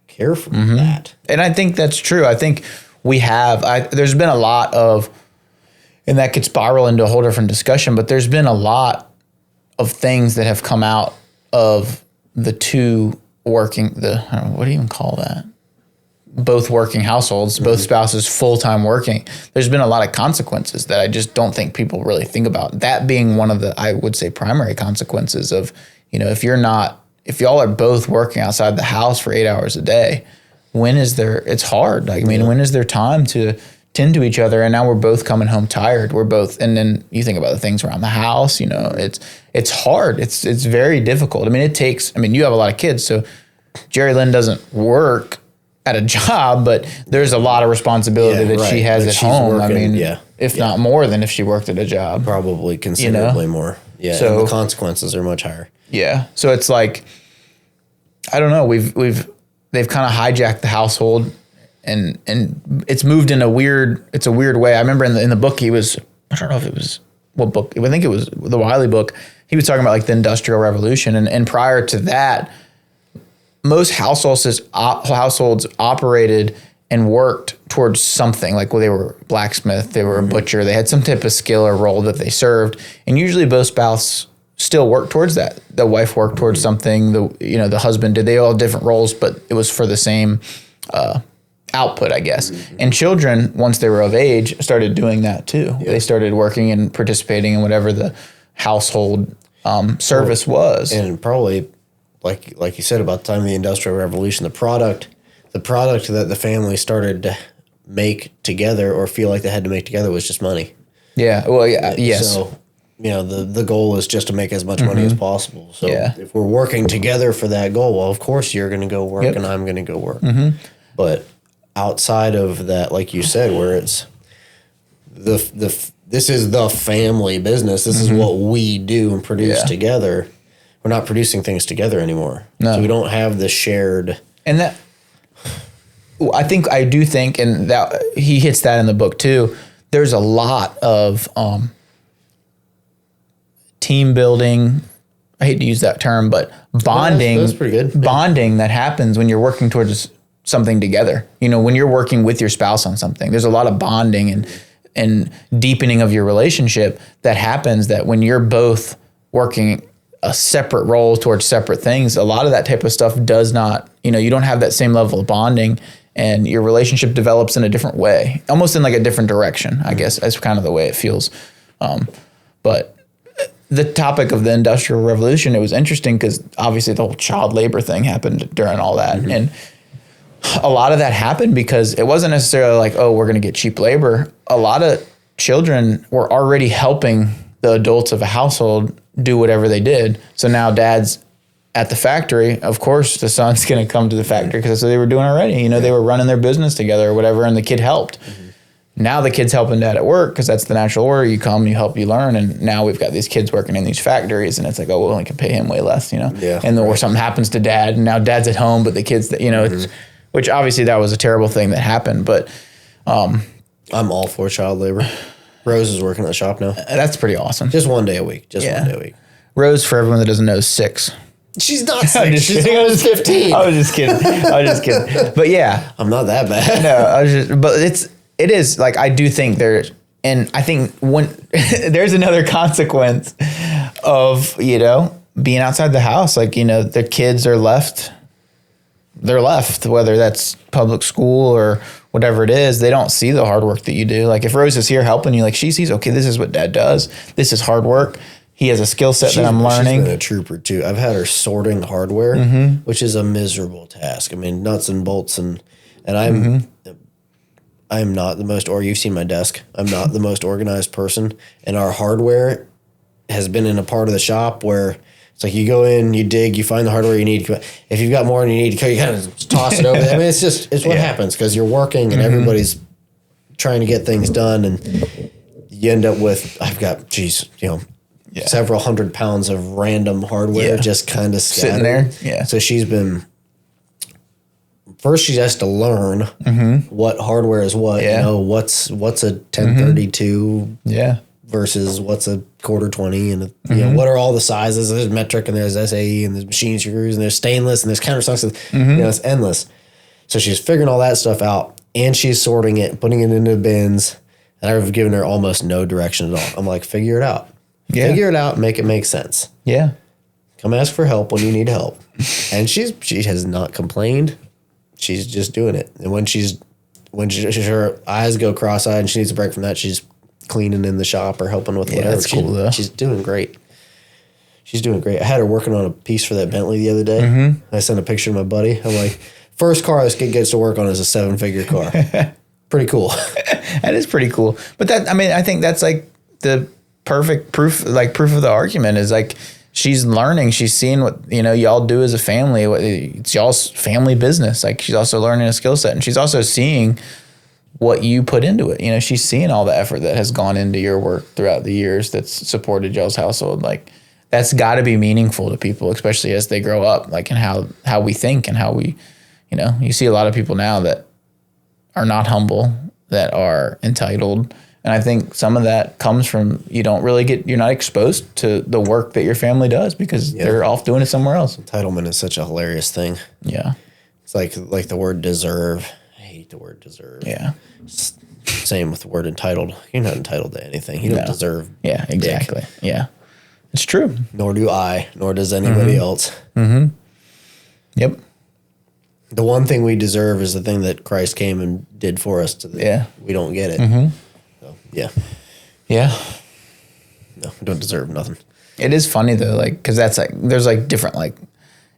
care for that. And I think that's true. I think there's been a lot of, and that could spiral into a whole different discussion, but there's been a lot of things that have come out of the two working, what do you even call that? Both working households, both spouses full-time working. There's been a lot of consequences that I just don't think people really think about. That being one of the, I would say, primary consequences of, you know, if y'all are both working outside the house for 8 hours a day, it's hard. Like, I mean, when is there time to tend to each other? And now we're both coming home tired. And then you think about the things around the house, you know, it's hard. It's very difficult. I mean, you have a lot of kids, so Jerry Lynn doesn't work at a job, but there's a lot of responsibility that she has at home. Working, I mean, if not more than if she worked at a job. Probably considerably more. Yeah, so, and the consequences are much higher. Yeah. So it's like, I don't know, they've kind of hijacked the household and it's moved in a weird way. I remember in the book I don't know if it was what book, I think it was the Wiley book. He was talking about like the Industrial Revolution, and prior to that, most households operated and worked towards something. Like, well, they were a blacksmith, they were a butcher, they had some type of skill or role that they served, and usually both spouses still worked towards that. The wife worked towards something. The husband did. They all had different roles, but it was for the same output, I guess. And children, once they were of age, started doing that too. They started working and participating in whatever the household service was. And probably, like you said, about the time of the Industrial Revolution, the product that the family started to make together or feel like they had to make together was just money. Yeah. Well, yeah. Yes. So, the goal is just to make as much money as possible. So if we're working together for that goal, well, of course you're going to go work and I'm going to go work. But outside of that, like you said, where it's this is the family business. This is what we do and produce together. We're not producing things together anymore. No. So we don't have the shared. And that, I do think, and that he hits that in the book too. There's a lot of team building. I hate to use that term, but bonding. That's pretty good. Bonding that happens when you're working towards something together. When you're working with your spouse on something, there's a lot of bonding and deepening of your relationship that happens, that when you're both working a separate role towards separate things, a lot of that type of stuff does not, you don't have that same level of bonding, and your relationship develops in a different way, almost in like a different direction, I guess. That's kind of the way it feels. But the topic of the Industrial Revolution, it was interesting because obviously the whole child labor thing happened during all that. And a lot of that happened because it wasn't necessarily like, oh, we're going to get cheap labor. A lot of children were already helping the adults of a household do whatever they did. So now dad's at the factory. Of course, the son's going to come to the factory because that's what they were doing already. They were running their business together or whatever, and the kid helped. Now the kid's helping dad at work because that's the natural order. You come, you help, you learn. And now we've got these kids working in these factories, and it's like, oh, well, we can pay him way less, Yeah, and then or something happens to dad, and now dad's at home, but the kids, it's, which obviously that was a terrible thing that happened. But I'm all for child labor. Rose is working at the shop now. That's pretty awesome. Just one day a week. One day a week. Rose, for everyone that doesn't know, is 6. She's not 6. She's almost 15. I was just kidding. But yeah. I'm not that bad. No, but it is like, I do think and I think when there's another consequence of, being outside the house, like, the kids are left, whether that's public school or whatever it is. They don't see the hard work that you do. Like, if Rose is here helping you, like, she sees, okay, this is what dad does. This is hard work. He has a skill set that I'm learning. She's been a trooper too. I've had her sorting hardware, which is a miserable task. I mean, nuts and bolts, and I'm not the most, or you've seen my desk. I'm not the most organized person, and our hardware has been in a part of the shop where it's like you go in, you dig, you find the hardware you need. If you've got more than you need, you kind of just toss it over there. I mean, it's what happens because you're working and everybody's trying to get things done, and you end up with, I've got, several hundred pounds of random hardware just kind of sitting there. Yeah. So she's been, first she has to learn what hardware is what. What's a 1032 versus what's a quarter 20, and what are all the sizes? There's metric and there's SAE and there's machine screws and there's stainless and there's counterstock. It's endless. So she's figuring all that stuff out, and she's sorting it, putting it into bins, and I've given her almost no direction at all. I'm like, figure it out. Yeah. Figure it out, make it make sense. Yeah. Come ask for help when you need help. And she has not complained. She's just doing it. And when her eyes go cross-eyed and she needs a break from that, she's cleaning in the shop or helping with whatever. That's cool, though. She's doing great. She's doing great. I had her working on a piece for that Bentley the other day. I sent a picture to my buddy. I'm like, first car this kid gets to work on is a 7-figure car. Pretty cool. That is pretty cool. But I think that's like the perfect proof of the argument is like, she's learning, she's seeing what, y'all do as a family. It's y'all's family business. Like, she's also learning a skill set, and she's also seeing what you put into it. She's seeing all the effort that has gone into your work throughout the years that's supported y'all's household. Like, that's got to be meaningful to people, especially as they grow up, like, and how we think and how we, you see a lot of people now that are not humble, that are entitled. And I think some of that comes from you're not exposed to the work that your family does because they're off doing it somewhere else. Entitlement is such a hilarious thing. Yeah. It's like the word deserve. I hate the word deserve. Yeah. Same with the word entitled. You're not entitled to anything. You don't deserve. Yeah, exactly. Dick. Yeah. It's true. Nor do I, nor does anybody else. Mm-hmm. Yep. The one thing we deserve is the thing that Christ came and did for us. We don't get it. Mm-hmm. So, yeah. Yeah. No, we don't deserve nothing. It is funny though, like, because that's like, there's like different, like,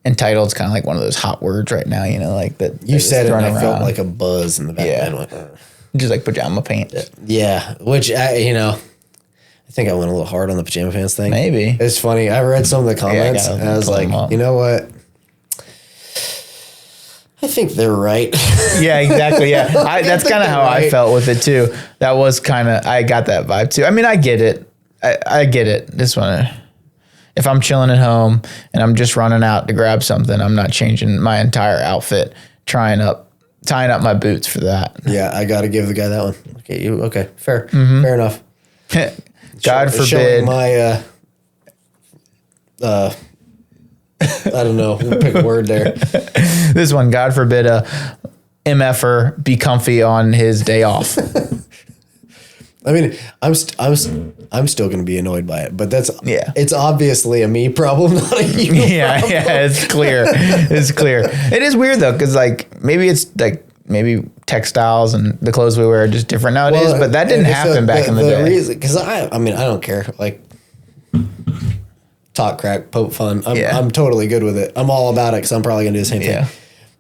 entitled's kind of like one of those hot words right now, you know, like that. You said it and I felt like a buzz in the back of my head. Just like pajama pants. Yeah, which, I think I went a little hard on the pajama pants thing. Maybe. It's funny. I read some of the comments and I was like, you know what? I think they're right. Yeah, exactly. Yeah. That's kind of how I felt with it too. That was kind of, I got that vibe too. I mean, I get it. I get it. This one, if I'm chilling at home and I'm just running out to grab something, I'm not changing my entire outfit, tying up my boots for that. Yeah, I got to give the guy that one. Okay, fair. Fair enough. God forbid. Showing my, I don't know. We'll pick a word there. This one, God forbid, MFer be comfy on his day off. I mean, I'm still going to be annoyed by it, but it's obviously a me problem, not a you problem. Yeah, it's clear. It's clear. It is weird though, because like maybe it's like textiles and the clothes we wear are just different nowadays, but that didn't happen back in the day. Because I don't care. Like, talk crap, poke fun. I'm totally good with it. I'm all about it because I'm probably going to do the same thing.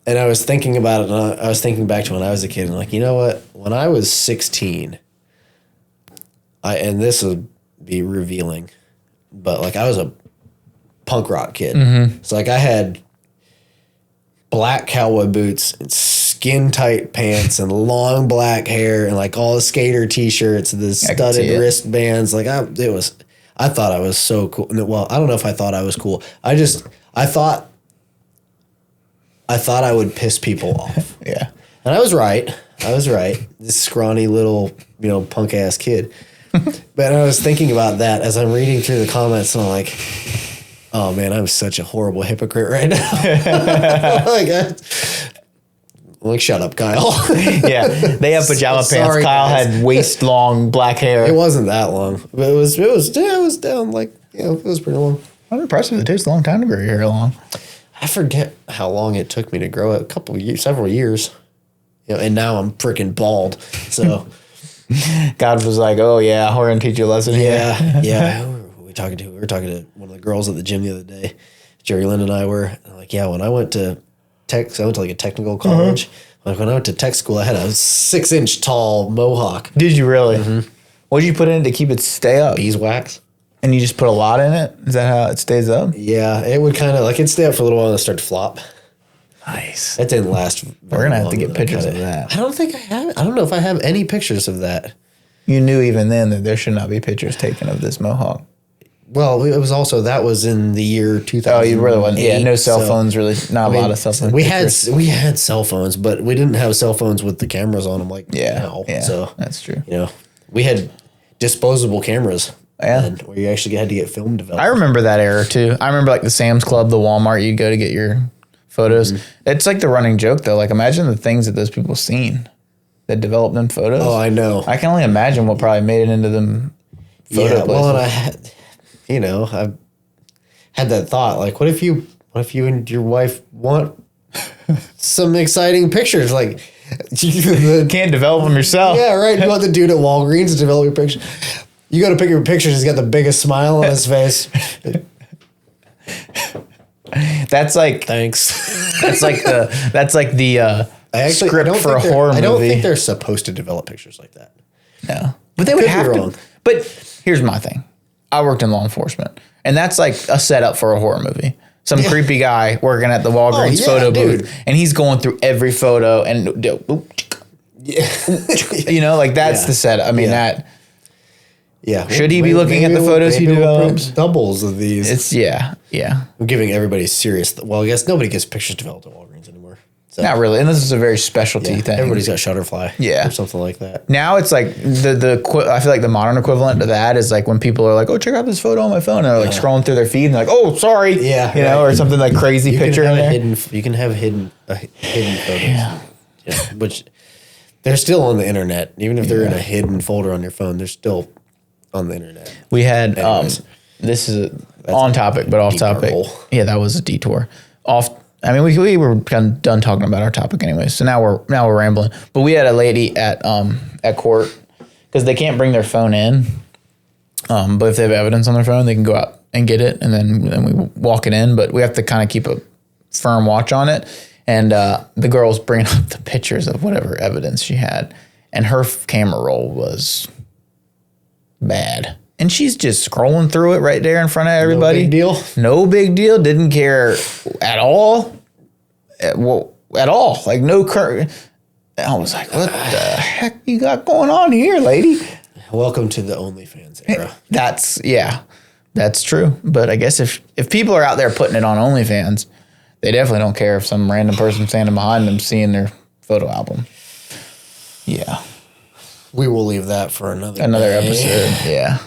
And I was thinking about it, and I was thinking back to when I was a kid, and like, you know what? When I was 16, and this would be revealing, but like I was a punk rock kid. Mm-hmm. So like I had black cowboy boots and skin tight pants and long black hair and like all the skater t-shirts, the studded wristbands. Like I thought I was so cool. Well, I don't know if I thought I was cool. I thought I would piss people off. Yeah. And I was right. This scrawny little, punk ass kid. But I was thinking about that as I'm reading through the comments, and I'm like, oh man, I'm such a horrible hypocrite right now. Like, shut up, Kyle. Yeah, they have pajama pants. Sorry, Kyle had waist long black hair. It wasn't that long, but it was down like, it was pretty long. I'm impressed with it. It takes a long time to grow your hair long. I forget how long it took me to grow it. Several years. And now I'm freaking bald. So God was like, "Oh yeah, we're gonna teach you a lesson." Yeah. We were talking to one of the girls at the gym the other day. Jerry Lynn and I were like, when I went to I went to like a technical college. Mm-hmm. Like when I went to tech school, I had a 6-inch tall mohawk. Did you really? Mm-hmm. What did you put in it to keep it stay up? Beeswax. And you just put a lot in it? Is that how it stays up? Yeah, it would kind of like it'd stay up for a little while and start to flop. Nice. It didn't last. We're gonna have to get pictures of that. I don't think I have it. I don't know if I have any pictures of that. You knew even then that there should not be pictures taken of this mohawk. Well, it was also that was in the year 2000. Oh, you really wasn't. Yeah, no cell phones. Really, not a lot of cell phones. We had cell phones, but we didn't have cell phones with the cameras on them. Like now. Yeah, so that's true. We had disposable cameras. Yeah, where you actually had to get film developed. I remember that era too. I remember like the Sam's Club, the Walmart. You'd go to get your photos. Mm-hmm. It's like the running joke though. Like imagine the things that those people seen that developed them photos. Oh, I know. I can only imagine what probably made it into them. Photo places. Well, and I had that thought. Like, what if you and your wife want some exciting pictures? Like, you can't develop them yourself. Yeah, right. You want the dude at Walgreens to develop your picture. You go to pick your pictures. He's got the biggest smile on his face. That's like thanks. That's like the script for a horror movie. I don't think they're supposed to develop pictures like that. No, but they would have to. But here's my thing. I worked in law enforcement, and that's like a setup for a horror movie. Some creepy guy working at the Walgreens photo booth, and he's going through every photo and like that's the setup. I mean that. Yeah. Should he be looking at the photos he develops? Doubles of these. It's yeah. I'm giving everybody serious. Well, I guess nobody gets pictures developed at Walgreens anymore. So, not really, unless it's a very specialty thing. Everybody's got Shutterfly, or something like that. Now it's like I feel like the modern equivalent to that is like when people are like, "Oh, check out this photo on my phone," and they're like scrolling through their feed and they're like, "Oh, sorry," or something like crazy picture in there. You can have hidden photos, which they're still on the internet, even if they're in a hidden folder on your phone. They're still on the internet. We had this is on topic but off topic. Yeah, that was a detour. I mean, we were kind of done talking about our topic anyway, so now we're rambling. But we had a lady at court because they can't bring their phone in, but if they have evidence on their phone, they can go out and get it, and then we walk it in. But we have to kind of keep a firm watch on it. And the girl's bringing up the pictures of whatever evidence she had, and her camera roll was bad. And she's just scrolling through it right there in front of everybody. No big deal. No big deal. Didn't care at all. At all. Like no current. I was like, what the heck you got going on here, lady? Welcome to the OnlyFans era. That's true. But I guess if people are out there putting it on OnlyFans, they definitely don't care if some random person standing behind them seeing their photo album. Yeah. We will leave that for another episode. Yeah.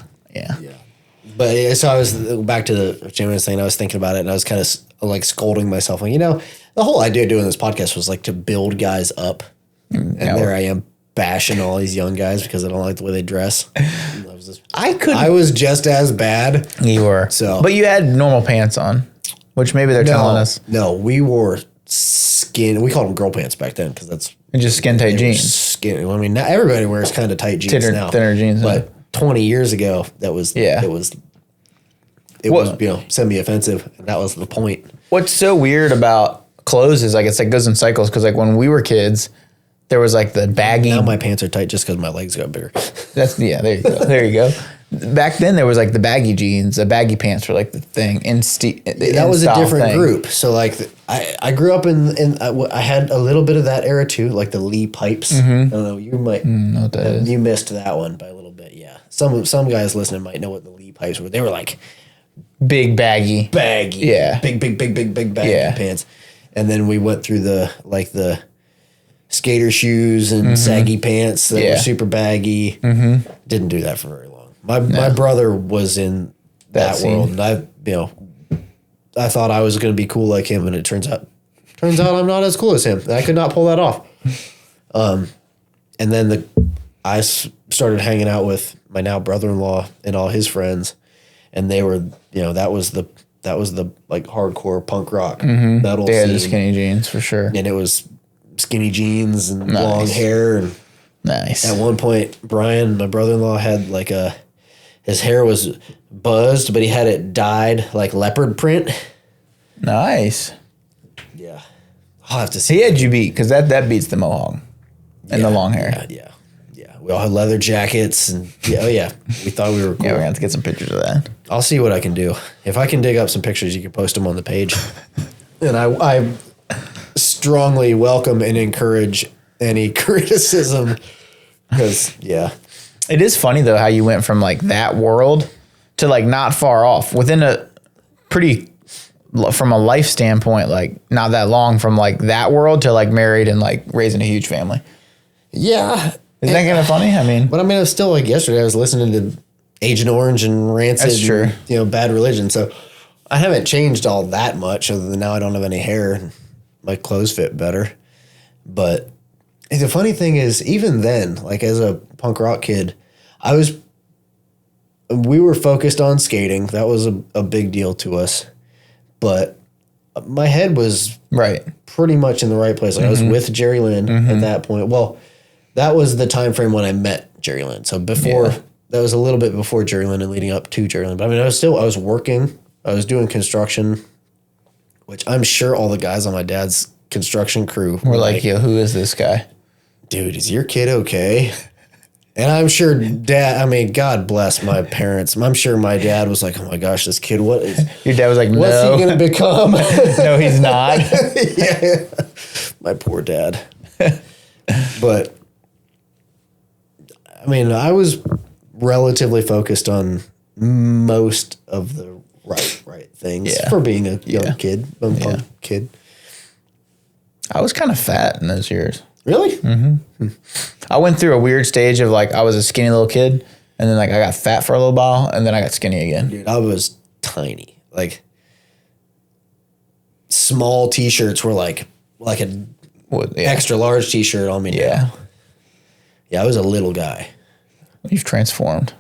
But so I was back to the James thing. I was thinking about it, and I was kind of like scolding myself. Like, the whole idea of doing this podcast was like to build guys up, and there I am bashing all these young guys because I don't like the way they dress. I was just as bad. You were. But you had normal pants on, which maybe they're telling us. No, we wore skin. We called them girl pants back then because that's just skin tight jeans. I mean, now everybody wears kind of tight jeans now. Thinner jeans, but 20 years ago, that was it was semi-offensive, and that was the point. What's so weird about clothes is like it's like goes in cycles because like when we were kids, there was like the baggy. Now my pants are tight just because my legs got bigger. There you go. There you go. Back then there was like the baggy jeans, the baggy pants were like the thing. That was a different group. So like I grew up I had a little bit of that era too, like the Lee pipes. Mm-hmm. I don't know. You might know what that is. You missed that one by a little bit. Yeah. Some guys listening might know what the Lee pipes were. They were like big baggy. Yeah. Big baggy pants. And then we went through the skater shoes and saggy pants that were super baggy. Mm-hmm. Didn't do that for very long. My brother was in that world, and I thought I was going to be cool like him, and it turns out I'm not as cool as him. I could not pull that off. And then I started hanging out with my now brother-in-law and all his friends, and they were that was the like hardcore punk rock metal. They had the skinny jeans for sure, and it was skinny jeans and long hair. And nice. At one point, Brian, my brother-in-law, had like his hair was buzzed, but he had it dyed like leopard print. Nice. Yeah. I'll have to see. He had you beat because that beats the mohawk and the long hair. Yeah. We all had leather jackets and we thought we were cool. Yeah, we're gonna have to get some pictures of that. I'll see what I can do. If I can dig up some pictures, you can post them on the page. And I strongly welcome and encourage any criticism because it is funny though how you went from like that world to like not far off within a pretty from a life standpoint, like not that long from like that world to like married and like raising a huge family. Yeah. Isn't that kind of funny? I mean, but I mean, it was still like yesterday I was listening to Agent Orange and Rancid. That's true. And, Bad Religion. So I haven't changed all that much other than now I don't have any hair and my clothes fit better. But the funny thing is, even then, like as a punk rock kid, we were focused on skating. That was a big deal to us. But my head was pretty much in the right place. Like I was with Jerry Lynn at that point. Well, that was the time frame when I met Jerry Lynn. So before that was a little bit before Jerry Lynn and leading up to Jerry Lynn. But I mean, I was working. I was doing construction, which I'm sure all the guys on my dad's construction crew were like, yo, who is this guy? Dude, is your kid okay? And I'm sure God bless my parents. I'm sure my dad was like, oh my gosh, this kid, what is... Your dad was like, no. What's he going to become? No, he's not. Yeah. My poor dad. But, I mean, I was relatively focused on most of the right things for being a young kid, kid. I was kind of fat in those years. Really? Mm-hmm. I went through a weird stage of like I was a skinny little kid, and then like I got fat for a little while, and then I got skinny again. Dude, I was tiny. Like small T-shirts were like an extra large T-shirt on me. Now. Yeah, I was a little guy. You've transformed.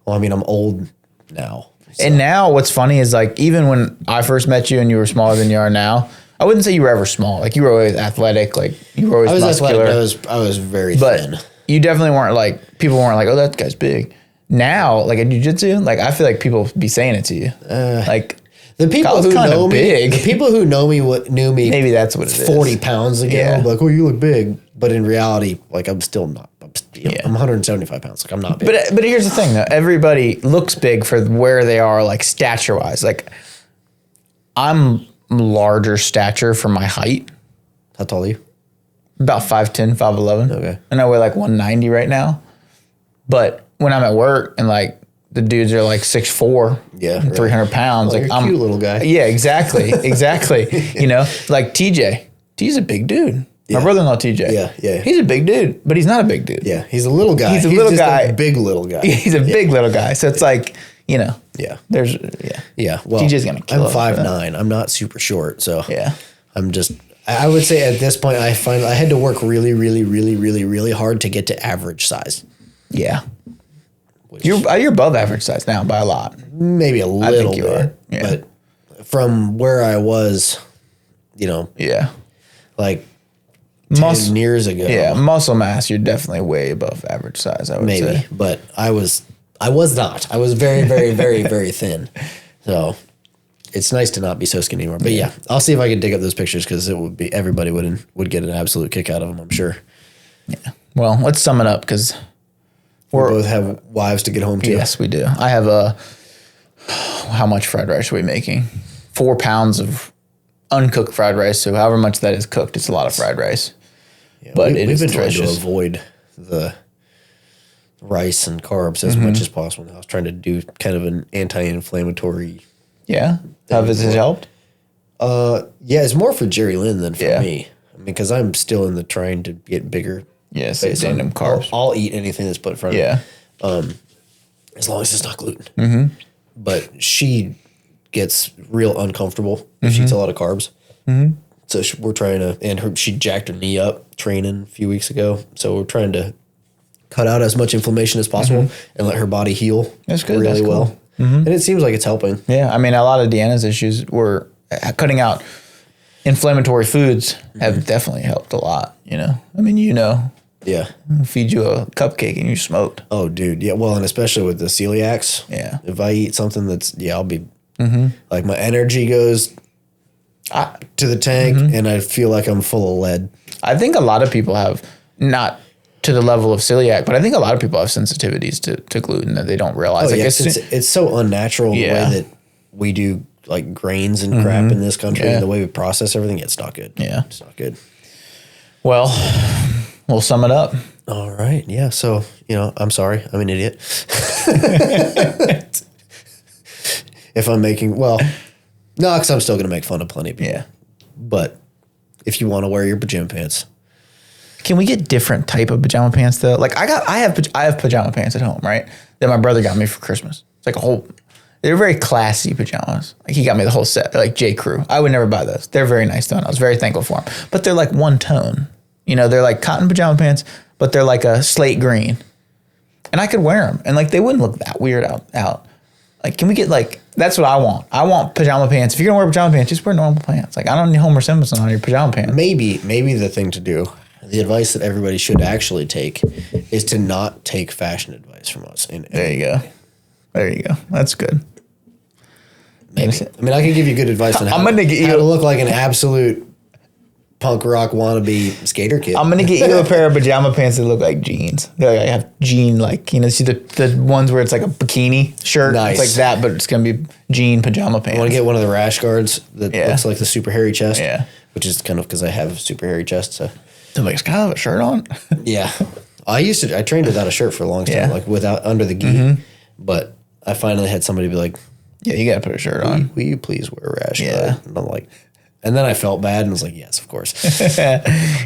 Well, I mean, I'm old now. So. And now what's funny is like even when I first met you and you were smaller than you are now, I wouldn't say you were ever small. Like you were always athletic. Like you were always muscular. Athletic, I was very thin. You definitely weren't like, people weren't like, oh, that guy's big. Now, like in jiu-jitsu, like I feel like people be saying it to you. Like the people who know me, the people who know me knew me. Maybe that's what it is. 40 pounds ago. Yeah. Like, oh, you look big. But in reality, like I'm still not. I'm 175 pounds. Like I'm not big. But here's the thing though. Everybody looks big for where they are, like stature wise. Like I'm larger stature for my height. How tall are you? About 5'10", 5'11". Okay. And I weigh like 190 right now. But when I'm at work and like the dudes are like 6'4", 300 pounds. Like I'm a cute little guy. Yeah, exactly. Exactly. You know, like TJ. T's a big dude. Yeah. My brother-in-law TJ. Yeah. He's a big dude, but he's not a big dude. Yeah, he's a little guy. He's a little guy. A big little guy. He's a big little guy. So it's like, you know. Yeah. There's Yeah. Well, TJ's gonna kill him. I'm 5'9". I'm not super short, so yeah. I'm just. I would say at this point, I had to work really, really, really, really, really hard to get to average size. Yeah. You're above average size now by a lot. Maybe a little bit. Are. Yeah. But from where I was, you know. Yeah. Like 10 years ago. Yeah, muscle mass, you're definitely way above average size, I would say. But I was not. I was very, very, very, very thin. So it's nice to not be so skinny anymore. But yeah, I'll see if I can dig up those pictures because it would be everybody would get an absolute kick out of them, I'm sure. Yeah. Well, let's sum it up because we both have wives to get home to. Yes, we do. I have how much fried rice are we making? 4 pounds of uncooked fried rice. So however much that is cooked, it's a lot of fried rice. Yeah, but we've been trying to avoid the rice and carbs as much as possible. I was trying to do kind of an anti-inflammatory. Yeah, how has it helped? Yeah, it's more for Jerry Lynn than for me. I mean, because I'm still in the trying to get bigger. Yeah, so them carbs. I'll eat anything that's put in front of me. As long as it's not gluten. Mm-hmm. But she gets real uncomfortable if she eats a lot of carbs. Mm-hmm. So we're trying to, and she jacked her knee up training a few weeks ago. So we're trying to cut out as much inflammation as possible and let her body heal really well. Mm-hmm. And it seems like it's helping. Yeah. I mean, a lot of Deanna's issues were cutting out inflammatory foods have definitely helped a lot. You know, I mean, yeah, I'll feed you a cupcake and you smoked. Oh, dude. Yeah. Well, and especially with the celiacs. Yeah. If I eat something that's, I'll be like my energy goes to the tank and I feel like I'm full of lead. I think a lot of people have, not to the level of celiac, but I think a lot of people have sensitivities to gluten that they don't realize. Oh, yeah, it's so unnatural the way that we do like grains and crap in this country and the way we process everything. It's not good. Yeah. It's not good. Well, we'll sum it up. All right. Yeah. So, I'm sorry. I'm an idiot. If I'm making, no, because I'm still going to make fun of plenty of people. Yeah. But if you want to wear your pajama pants. Can we get different type of pajama pants though? Like I have pajama pants at home, right? That my brother got me for Christmas. It's like they're very classy pajamas. Like he got me the whole set. They're like J. Crew. I would never buy those. They're very nice though, and I was very thankful for them. But they're like one tone. They're like cotton pajama pants, but they're like a slate green. And I could wear them, and like they wouldn't look that weird out. Like, can we get that's what I want. I want pajama pants. If you're gonna wear pajama pants, just wear normal pants. Like I don't need Homer Simpson on your pajama pants. Maybe the thing to do, the advice that everybody should actually take, is to not take fashion advice from us. There you go. That's good. Maybe. I mean, I can give you good advice on how to look like an absolute punk rock wannabe skater kid. I'm gonna get you a pair of pajama pants that look like jeans. They have jean see the ones where it's like a bikini shirt. Nice. It's like that, but it's gonna be jean pajama pants. I want to get one of the rash guards that looks like the super hairy chest. Yeah, which is kind of because I have a super hairy chest. So like kind of a shirt on. Yeah, I trained without a shirt for a long time, like without under the gi. But I finally had somebody be like, "Yeah, you gotta put a shirt on. Will you please wear a rash guard?" And I'm like, And then I felt bad and was like, yes, of course.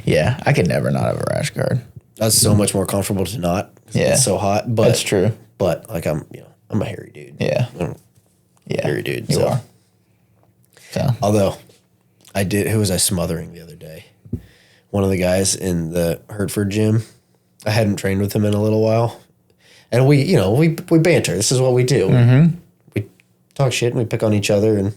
Yeah, I could never not have a rash guard. That's so much more comfortable to not. Yeah. It's so hot. But that's true. But like I'm a hairy dude. Yeah. Hairy dude. You are. So. Although who was I smothering the other day? One of the guys in the Hertford gym. I hadn't trained with him in a little while. And we banter. This is what we do. Mm-hmm. We talk shit and we pick on each other and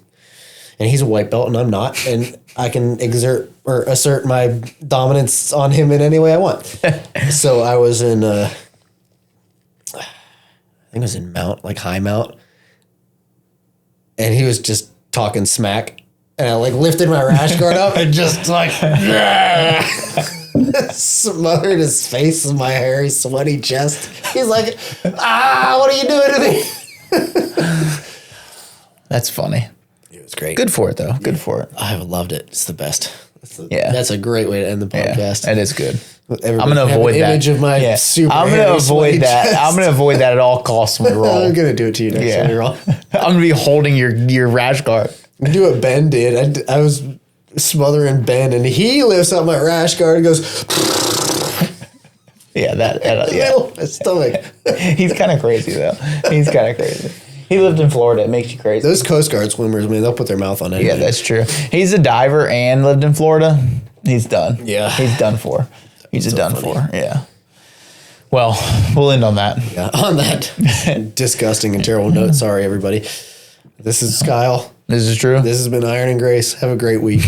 he's a white belt and I'm not. And I can exert or assert my dominance on him in any way I want. So I was in, I think it was in High Mount. And he was just talking smack. And I lifted my rash guard up and just smothered his face with my hairy, sweaty chest. He's like, what are you doing to me? That's funny. It was great. Good for it, though. Good for it. I loved it. It's the best. That's a great way to end the podcast. Yeah, it is good. I'm going to avoid that. Image of my super I'm going to avoid that. Chest. I'm going to avoid that at all costs when we roll. I'm going to do it to you next time we roll. I'm going to be holding your rash guard. Do what Ben did. I was smothering Ben, and he lifts up my rash guard and goes... Yeah, that... middle of my stomach. He's kind of crazy, though. He's kind of crazy. He lived in Florida. It makes you crazy. Those Coast Guard swimmers, they'll put their mouth on it. Yeah, that's true. He's a diver and lived in Florida. He's done. Yeah. He's done for. He's done for. Yeah. Well, we'll end on that. Yeah, on that disgusting and terrible note. Sorry, everybody. This is Kyle. This is true. This has been Iron and Grace. Have a great week.